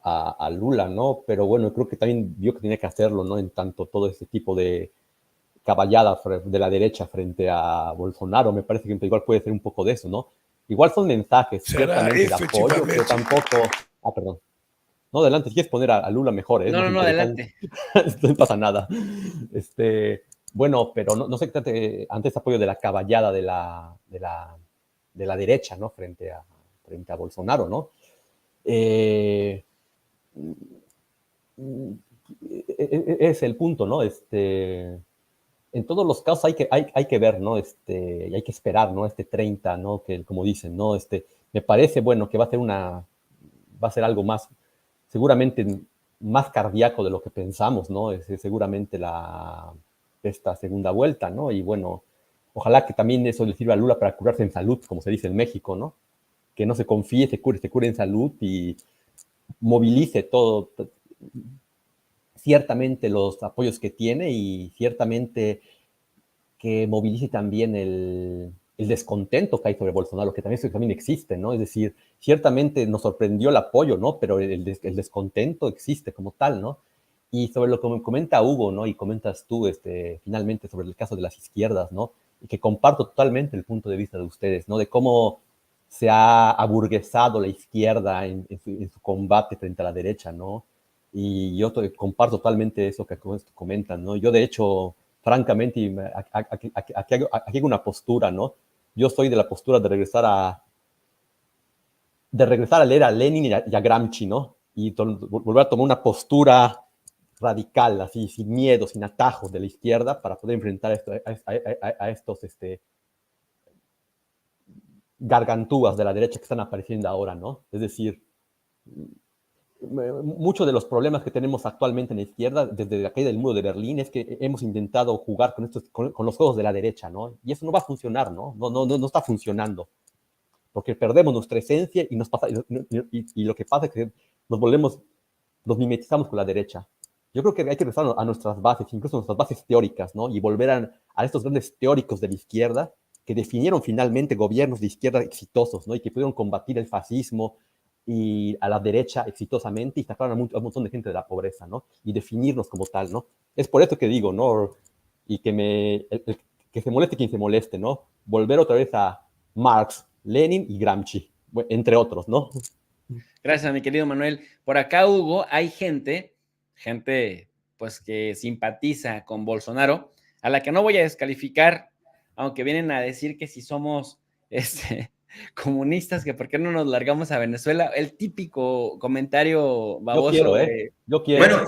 a Lula, ¿no? Pero bueno, creo que también vio que tenía que hacerlo, ¿no? En tanto todo este tipo de caballada de la derecha frente a Bolsonaro, me parece que igual puede ser un poco de eso, ¿no? Igual son mensajes ciertamente de apoyo, pero tampoco... Ah, perdón. No, adelante, si quieres poner a Lula mejor, ¿eh? No, adelante. No pasa nada. Bueno, pero no sé qué ante este apoyo de la caballada de la derecha, ¿no? Frente a Bolsonaro, ¿no? Es el punto, ¿no? en todos los casos hay que ver, ¿no? Y hay que esperar, ¿no? 30, ¿no? Que como dicen, ¿no? Me parece, bueno, que va a ser algo más, seguramente más cardíaco de lo que pensamos, ¿no? Seguramente esta segunda vuelta, ¿no? Y bueno, ojalá que también eso le sirva a Lula para curarse en salud, como se dice en México, ¿no? Que no se confíe, se cure en salud y movilice todo, ciertamente los apoyos que tiene y ciertamente que movilice también el descontento que hay sobre Bolsonaro, que también existe, ¿no? Es decir, ciertamente nos sorprendió el apoyo, ¿no? Pero el descontento existe como tal, ¿no? Y sobre lo que comenta Hugo, ¿no? Y comentas tú, finalmente, sobre el caso de las izquierdas, ¿no? Y que comparto totalmente el punto de vista de ustedes, ¿no? De cómo se ha aburguesado la izquierda en su combate frente a la derecha, ¿no? Y yo comparto totalmente eso que comentan, ¿no? Yo, de hecho, francamente, aquí hago una postura, ¿no? Yo soy de la postura de regresar a leer a Lenin y a Gramsci, ¿no? Y volver a tomar una postura radical, así, sin miedo, sin atajos de la izquierda, para poder enfrentar a estos gargantúas de la derecha que están apareciendo ahora, ¿no? Es decir, muchos de los problemas que tenemos actualmente en la izquierda, desde la caída del muro de Berlín, es que hemos intentado jugar con los juegos de la derecha, ¿no? Y eso no va a funcionar, ¿no? No está funcionando. Porque perdemos nuestra esencia y lo que pasa es que nos mimetizamos con la derecha. Yo creo que hay que regresar a nuestras bases, incluso a nuestras bases teóricas, ¿no? Y volver a estos grandes teóricos de la izquierda que definieron finalmente gobiernos de izquierda exitosos, ¿no? Y que pudieron combatir el fascismo y a la derecha exitosamente y sacaron a un montón de gente de la pobreza, ¿no? Y definirnos como tal, ¿no? Es por eso que digo, ¿no? Y que se moleste quien se moleste, ¿no? Volver otra vez a Marx, Lenin y Gramsci, entre otros, ¿no? Gracias, mi querido Manuel. Por acá, Hugo, hay gente pues que simpatiza con Bolsonaro, a la que no voy a descalificar, aunque vienen a decir que si somos comunistas, que por qué no nos largamos a Venezuela. El típico comentario baboso. Yo quiero. Bueno,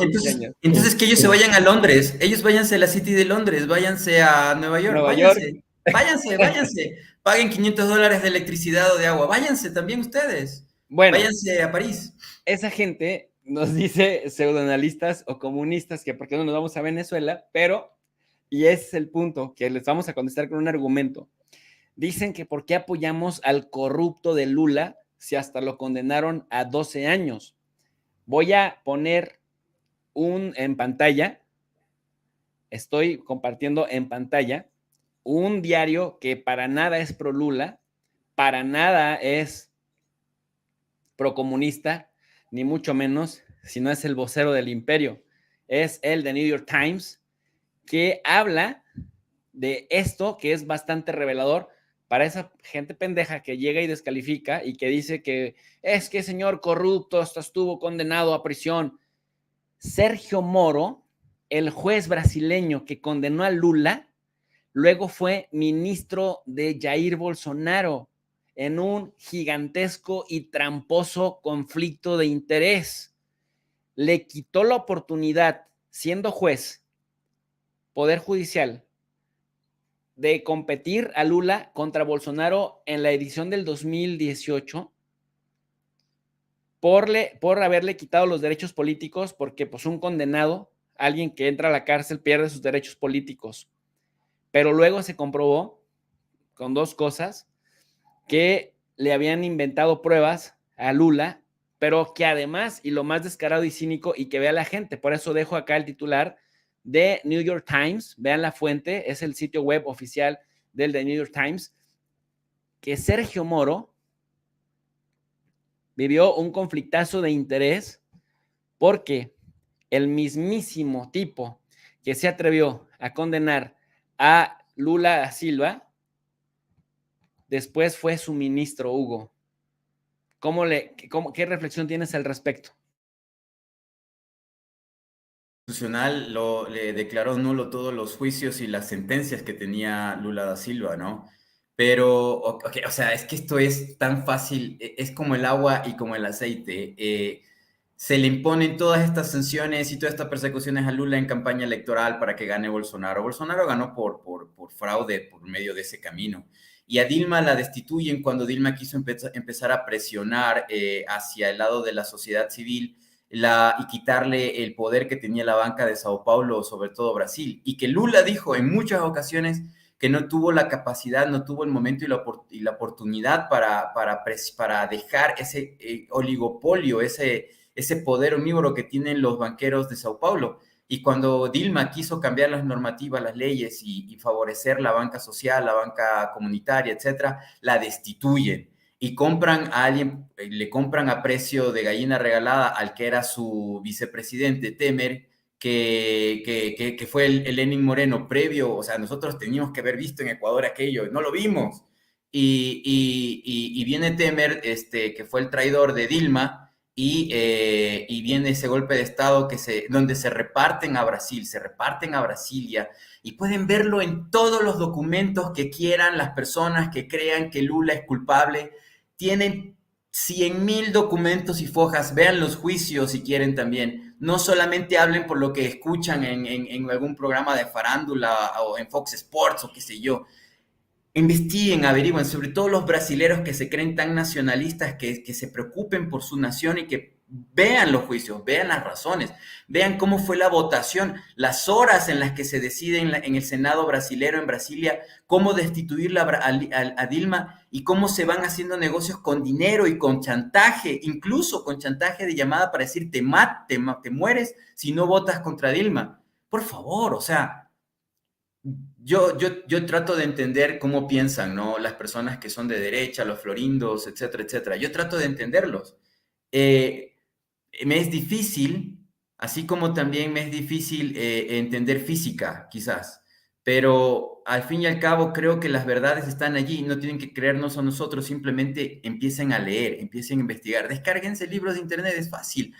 entonces que ellos se vayan a Londres, ellos váyanse a la City de Londres, váyanse a Nueva York, váyanse, paguen $500 de electricidad o de agua, váyanse también ustedes, bueno, váyanse a París. Esa gente nos dice pseudoanalistas o comunistas que por qué no nos vamos a Venezuela, pero, y ese es el punto, que les vamos a contestar con un argumento. Dicen que por qué apoyamos al corrupto de Lula si hasta lo condenaron a 12 años. Voy a poner en pantalla, estoy compartiendo en pantalla, un diario que para nada es pro Lula, para nada es pro comunista, ni mucho menos, sino es el vocero del imperio. Es el de New York Times, que habla de esto que es bastante revelador para esa gente pendeja que llega y descalifica y que dice que es que señor corrupto hasta estuvo condenado a prisión. Sergio Moro, el juez brasileño que condenó a Lula, luego fue ministro de Jair Bolsonaro en un gigantesco y tramposo conflicto de interés. Le quitó la oportunidad, siendo juez, Poder Judicial, de competir a Lula contra Bolsonaro en la edición del 2018 por haberle quitado los derechos políticos, porque pues un condenado, alguien que entra a la cárcel, pierde sus derechos políticos. Pero luego se comprobó con dos cosas, que le habían inventado pruebas a Lula, pero que además, y lo más descarado y cínico, y que vea la gente, por eso dejo acá el titular de New York Times, vean la fuente, es el sitio web oficial del The New York Times, que Sergio Moro vivió un conflictazo de interés porque el mismísimo tipo que se atrevió a condenar a Lula da Silva, después fue su ministro, Hugo. ¿Qué reflexión tienes al respecto? Le declaró nulo todos los juicios y las sentencias que tenía Lula da Silva, ¿no? Pero, o sea, es que esto es tan fácil, es como el agua y como el aceite. se le imponen todas estas sanciones y todas estas persecuciones a Lula en campaña electoral para que gane Bolsonaro. Bolsonaro ganó por fraude por medio de ese camino. Y a Dilma la destituyen cuando Dilma quiso empezar a presionar hacia el lado de la sociedad civil y quitarle el poder que tenía la banca de Sao Paulo, sobre todo Brasil. Y que Lula dijo en muchas ocasiones que no tuvo la capacidad, no tuvo el momento y la oportunidad para dejar ese oligopolio, ese poder omnívoro que tienen los banqueros de Sao Paulo. Y cuando Dilma quiso cambiar las normativas, las leyes y favorecer la banca social, la banca comunitaria, etcétera, la destituyen y compran a alguien, le compran a precio de gallina regalada al que era su vicepresidente, Temer, que fue el Lenin Moreno previo. O sea, nosotros teníamos que haber visto en Ecuador aquello, no lo vimos. Y viene Temer, que fue el traidor de Dilma, y viene ese golpe de Estado donde se reparten a Brasilia, y pueden verlo en todos los documentos que quieran las personas que crean que Lula es culpable. Tienen 100.000 documentos y fojas, vean los juicios si quieren también. No solamente hablen por lo que escuchan en algún programa de farándula o en Fox Sports o qué sé yo. Investiguen, averigüen, sobre todo los brasileros que se creen tan nacionalistas, que se preocupen por su nación y que vean los juicios, vean las razones, vean cómo fue la votación, las horas en las que se decide en el Senado brasilero en Brasilia cómo destituirla a Dilma y cómo se van haciendo negocios con dinero y con chantaje, incluso con chantaje de llamada para decir te mueres si no votas contra Dilma. Por favor, o sea, yo trato de entender cómo piensan, ¿no? Las personas que son de derecha, los florindos, etcétera, etcétera. Yo trato de entenderlos. Me es difícil, así como también me es difícil entender física, quizás. Pero al fin y al cabo creo que las verdades están allí, no tienen que creernos a nosotros, simplemente empiecen a leer, empiecen a investigar. Descárguense libros de internet, es fácil.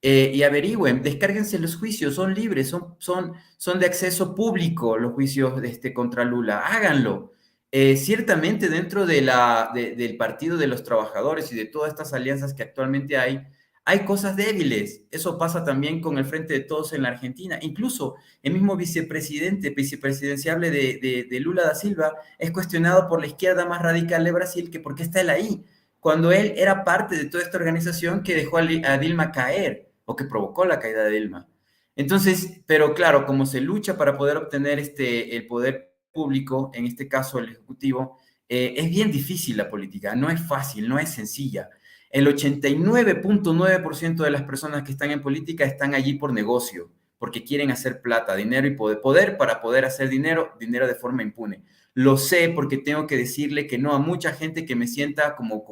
Y averigüen, descárguense los juicios, son libres, son de acceso público los juicios contra Lula, háganlo. Ciertamente dentro del Partido de los Trabajadores y de todas estas alianzas que actualmente hay cosas débiles. Eso pasa también con el Frente de Todos en la Argentina. Incluso el mismo vicepresidenciable de Lula da Silva es cuestionado por la izquierda más radical de Brasil, que por qué está él ahí, cuando él era parte de toda esta organización que dejó a Dilma caer, o que provocó la caída de Dilma. Entonces, pero claro, como se lucha para poder obtener el poder público, en este caso el Ejecutivo, es bien difícil la política, no es fácil, no es sencilla. El 89.9% de las personas que están en política están allí por negocio, porque quieren hacer plata, dinero y poder para poder hacer dinero de forma impune. Lo sé porque tengo que decirle que no a mucha gente que me sienta como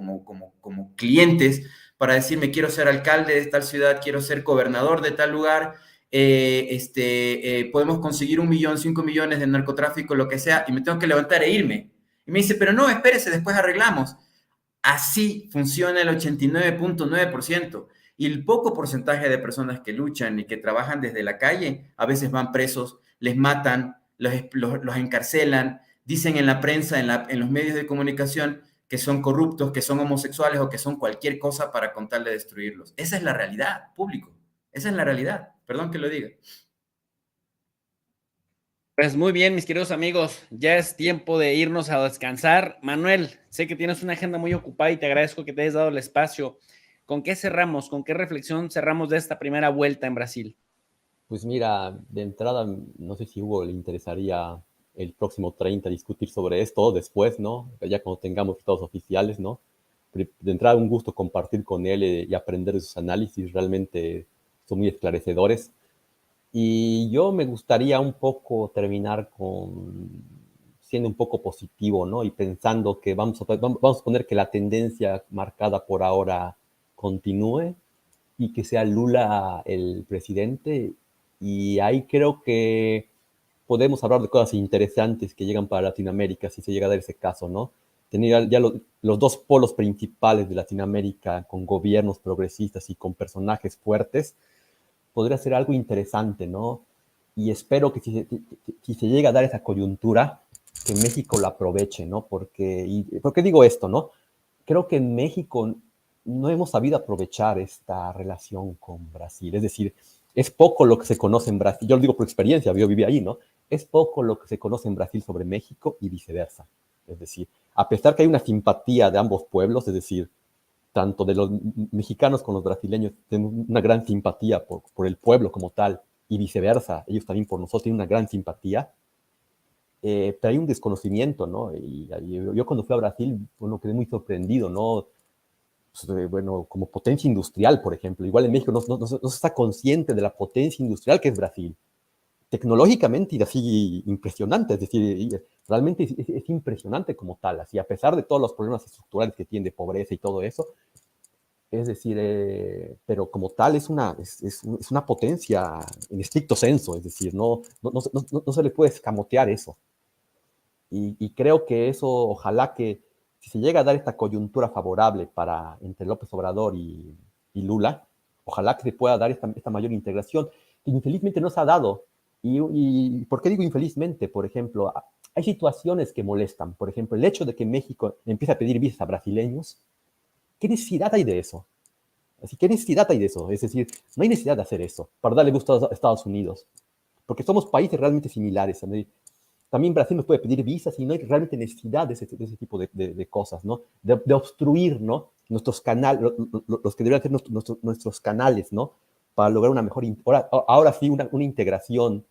clientes para decirme quiero ser alcalde de tal ciudad, quiero ser gobernador de tal lugar, podemos conseguir 1 millón, 5 millones de narcotráfico, lo que sea, y me tengo que levantar e irme. Y me dice, pero no, espérese, después arreglamos. Así funciona el 89.9%. Y el poco porcentaje de personas que luchan y que trabajan desde la calle, a veces van presos, les matan, los encarcelan, dicen en la prensa, en los medios de comunicación, que son corruptos, que son homosexuales o que son cualquier cosa para con tal de destruirlos. Esa es la realidad, público. Esa es la realidad. Perdón que lo diga. Pues muy bien, mis queridos amigos, ya es tiempo de irnos a descansar. Manuel, sé que tienes una agenda muy ocupada y te agradezco que te hayas dado el espacio. ¿Con qué cerramos? ¿Con qué reflexión cerramos de esta primera vuelta en Brasil? Pues mira, de entrada, no sé si Hugo le interesaría el próximo 30 discutir sobre esto después, ¿no? Ya cuando tengamos resultados oficiales, ¿no? De entrada, un gusto compartir con él y aprender de sus análisis, realmente son muy esclarecedores. Y yo me gustaría un poco terminar siendo un poco positivo, ¿no? Y pensando que vamos a poner que la tendencia marcada por ahora continúe y que sea Lula el presidente. Y ahí creo que podemos hablar de cosas interesantes que llegan para Latinoamérica, si se llega a dar ese caso, ¿no? Tener ya los dos polos principales de Latinoamérica con gobiernos progresistas y con personajes fuertes, podría ser algo interesante, ¿no? Y espero que si se llega a dar esa coyuntura, que México la aproveche, ¿no? ¿Por qué digo esto, no? Creo que en México no hemos sabido aprovechar esta relación con Brasil. Es decir, es poco lo que se conoce en Brasil. Yo lo digo por experiencia, yo viví ahí, ¿no? Es poco lo que se conoce en Brasil sobre México y viceversa. Es decir, a pesar que hay una simpatía de ambos pueblos, es decir, tanto de los mexicanos con los brasileños, tienen una gran simpatía por el pueblo como tal, y viceversa, ellos también por nosotros tienen una gran simpatía, pero hay un desconocimiento, ¿no? Y yo cuando fui a Brasil, bueno, quedé muy sorprendido, ¿no? Pues, bueno, como potencia industrial, por ejemplo. Igual en México no se está consciente de la potencia industrial que es Brasil. Tecnológicamente y así impresionante, es decir, realmente es impresionante como tal, así a pesar de todos los problemas estructurales que tiene de pobreza y todo eso, es decir, pero como tal es una potencia en estricto senso, es decir, no se le puede escamotear eso. Y creo que eso, ojalá que si se llega a dar esta coyuntura favorable entre López Obrador y Lula, ojalá que se pueda dar esta mayor integración, que infelizmente no se ha dado. ¿Y por qué digo infelizmente? Por ejemplo, hay situaciones que molestan. Por ejemplo, el hecho de que México empiece a pedir visas a brasileños. ¿Qué necesidad hay de eso? ¿Qué necesidad hay de eso? Es decir, no hay necesidad de hacer eso para darle gusto a Estados Unidos. Porque somos países realmente similares. También Brasil nos puede pedir visas y no hay realmente necesidad de ese tipo de cosas, ¿no? De obstruir, ¿no? Nuestros canales, los que deberían ser nuestros canales, ¿no? Para lograr una mejor, ahora sí, una integración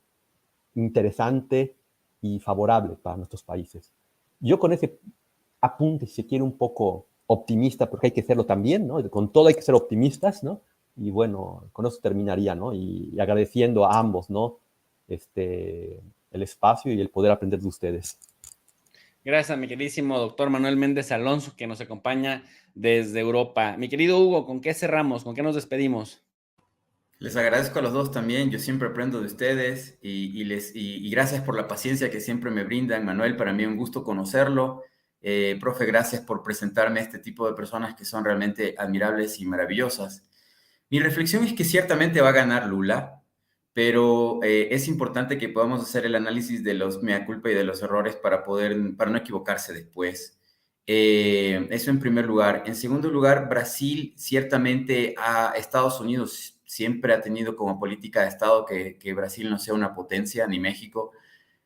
interesante y favorable para nuestros países. Yo con ese apunte, si se quiere, un poco optimista, porque hay que serlo también, ¿no? Con todo hay que ser optimistas, ¿no? Y bueno, con eso terminaría, ¿no? Y agradeciendo a ambos, ¿no? El espacio y el poder aprender de ustedes. Gracias a mi queridísimo doctor Manuel Méndez Alonso, que nos acompaña desde Europa. Mi querido Hugo, ¿con qué cerramos? ¿Con qué nos despedimos? Les agradezco a los dos también, yo siempre aprendo de ustedes y gracias por la paciencia que siempre me brindan. Manuel, para mí es un gusto conocerlo. Profe, gracias por presentarme a este tipo de personas que son realmente admirables y maravillosas. Mi reflexión es que ciertamente va a ganar Lula, pero es importante que podamos hacer el análisis de los mea culpa y de los errores para no equivocarse después. Eso en primer lugar. En segundo lugar, Brasil ciertamente Estados Unidos siempre ha tenido como política de Estado que Brasil no sea una potencia, ni México.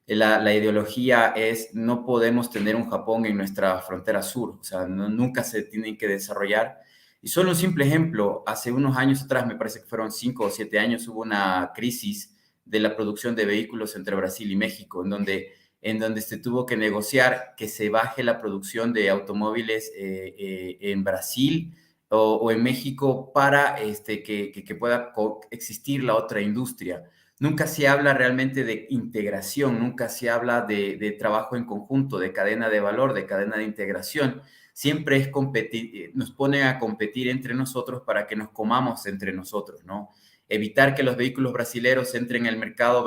La ideología es no podemos tener un Japón en nuestra frontera sur, o sea, nunca se tienen que desarrollar. Y solo un simple ejemplo, hace unos años atrás, me parece que fueron 5 o 7 años, hubo una crisis de la producción de vehículos entre Brasil y México, en donde se tuvo que negociar que se baje la producción de automóviles en Brasil o en México para que pueda existir la otra industria. Nunca se habla realmente de integración, nunca se habla de trabajo en conjunto, de cadena de valor, de cadena de integración. Siempre es competir, nos ponen a competir entre nosotros para que nos comamos entre nosotros, ¿no? Evitar que los vehículos brasileros entren al mercado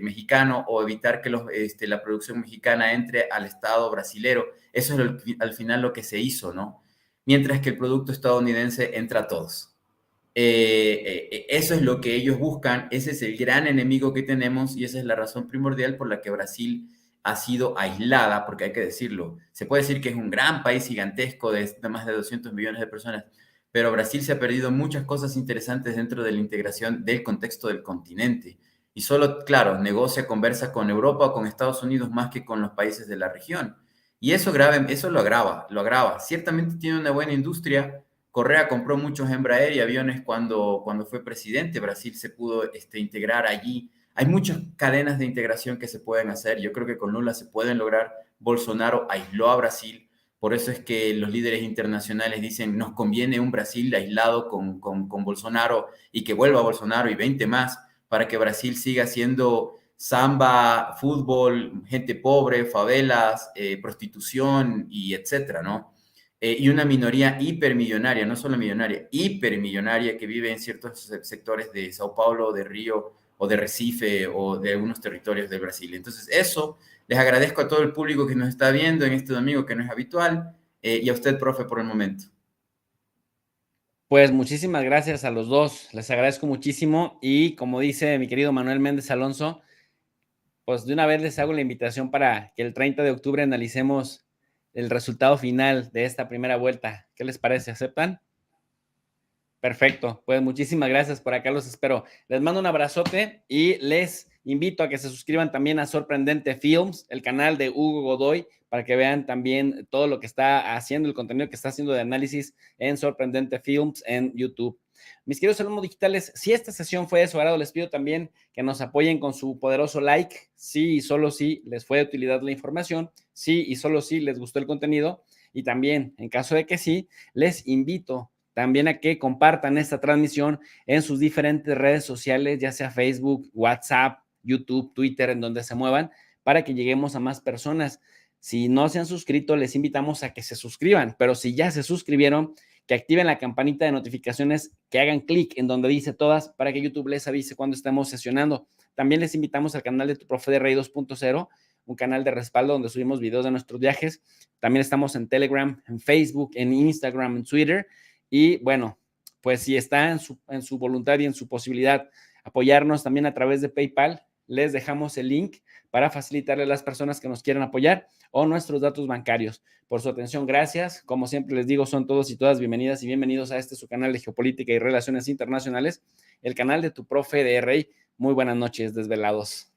mexicano o evitar que la producción mexicana entre al Estado brasilero. Eso es al final lo que se hizo, ¿no? Mientras que el producto estadounidense entra a todos. Eso es lo que ellos buscan, ese es el gran enemigo que tenemos y esa es la razón primordial por la que Brasil ha sido aislada, porque hay que decirlo, se puede decir que es un gran país gigantesco de más de 200 millones de personas, pero Brasil se ha perdido muchas cosas interesantes dentro de la integración del contexto del continente y solo, claro, negocia, conversa con Europa o con Estados Unidos más que con los países de la región. Y eso lo agrava. Ciertamente tiene una buena industria. Correa compró muchos Embraer y aviones cuando fue presidente. Brasil se pudo integrar allí. Hay muchas cadenas de integración que se pueden hacer. Yo creo que con Lula se pueden lograr. Bolsonaro aisló a Brasil. Por eso es que los líderes internacionales dicen, nos conviene un Brasil aislado con Bolsonaro y que vuelva Bolsonaro y 20 más para que Brasil siga siendo samba, fútbol, gente pobre, favelas, prostitución y etcétera, ¿no? Y una minoría hipermillonaria, no solo millonaria, hipermillonaria que vive en ciertos sectores de Sao Paulo, de Río o de Recife o de algunos territorios de Brasil. Entonces eso, les agradezco a todo el público que nos está viendo en este domingo que no es habitual y a usted, profe, por el momento. Pues muchísimas gracias a los dos, les agradezco muchísimo y como dice mi querido Manuel Méndez Alonso, pues de una vez les hago la invitación para que el 30 de octubre analicemos el resultado final de esta primera vuelta. ¿Qué les parece? ¿Aceptan? Perfecto, pues muchísimas gracias, por acá los espero. Les mando un abrazote y les invito a que se suscriban también a Sorprendente Films, el canal de Hugo Godoy, para que vean también todo lo que está haciendo, el contenido que está haciendo de análisis en Sorprendente Films en YouTube. Mis queridos alumnos digitales, si esta sesión fue de su agrado, les pido también que nos apoyen con su poderoso like, sí y solo si les fue de utilidad la información, sí y solo si les gustó el contenido, y también, en caso de que sí, les invito también a que compartan esta transmisión en sus diferentes redes sociales, ya sea Facebook, WhatsApp, YouTube, Twitter, en donde se muevan, para que lleguemos a más personas. Si no se han suscrito, les invitamos a que se suscriban, pero si ya se suscribieron, que activen la campanita de notificaciones, que hagan clic en donde dice todas para que YouTube les avise cuando estemos sesionando. También les invitamos al canal de Tu Profe de Rey 2.0, un canal de respaldo donde subimos videos de nuestros viajes. También estamos en Telegram, en Facebook, en Instagram, en Twitter. Y bueno, pues si está en su voluntad y en su posibilidad apoyarnos también a través de PayPal, les dejamos el link para facilitarle a las personas que nos quieran apoyar o nuestros datos bancarios. Por su atención, gracias. Como siempre les digo, son todos y todas bienvenidas y bienvenidos a este su canal de Geopolítica y Relaciones Internacionales, el canal de Tu Profe de Rey. Muy buenas noches, desvelados.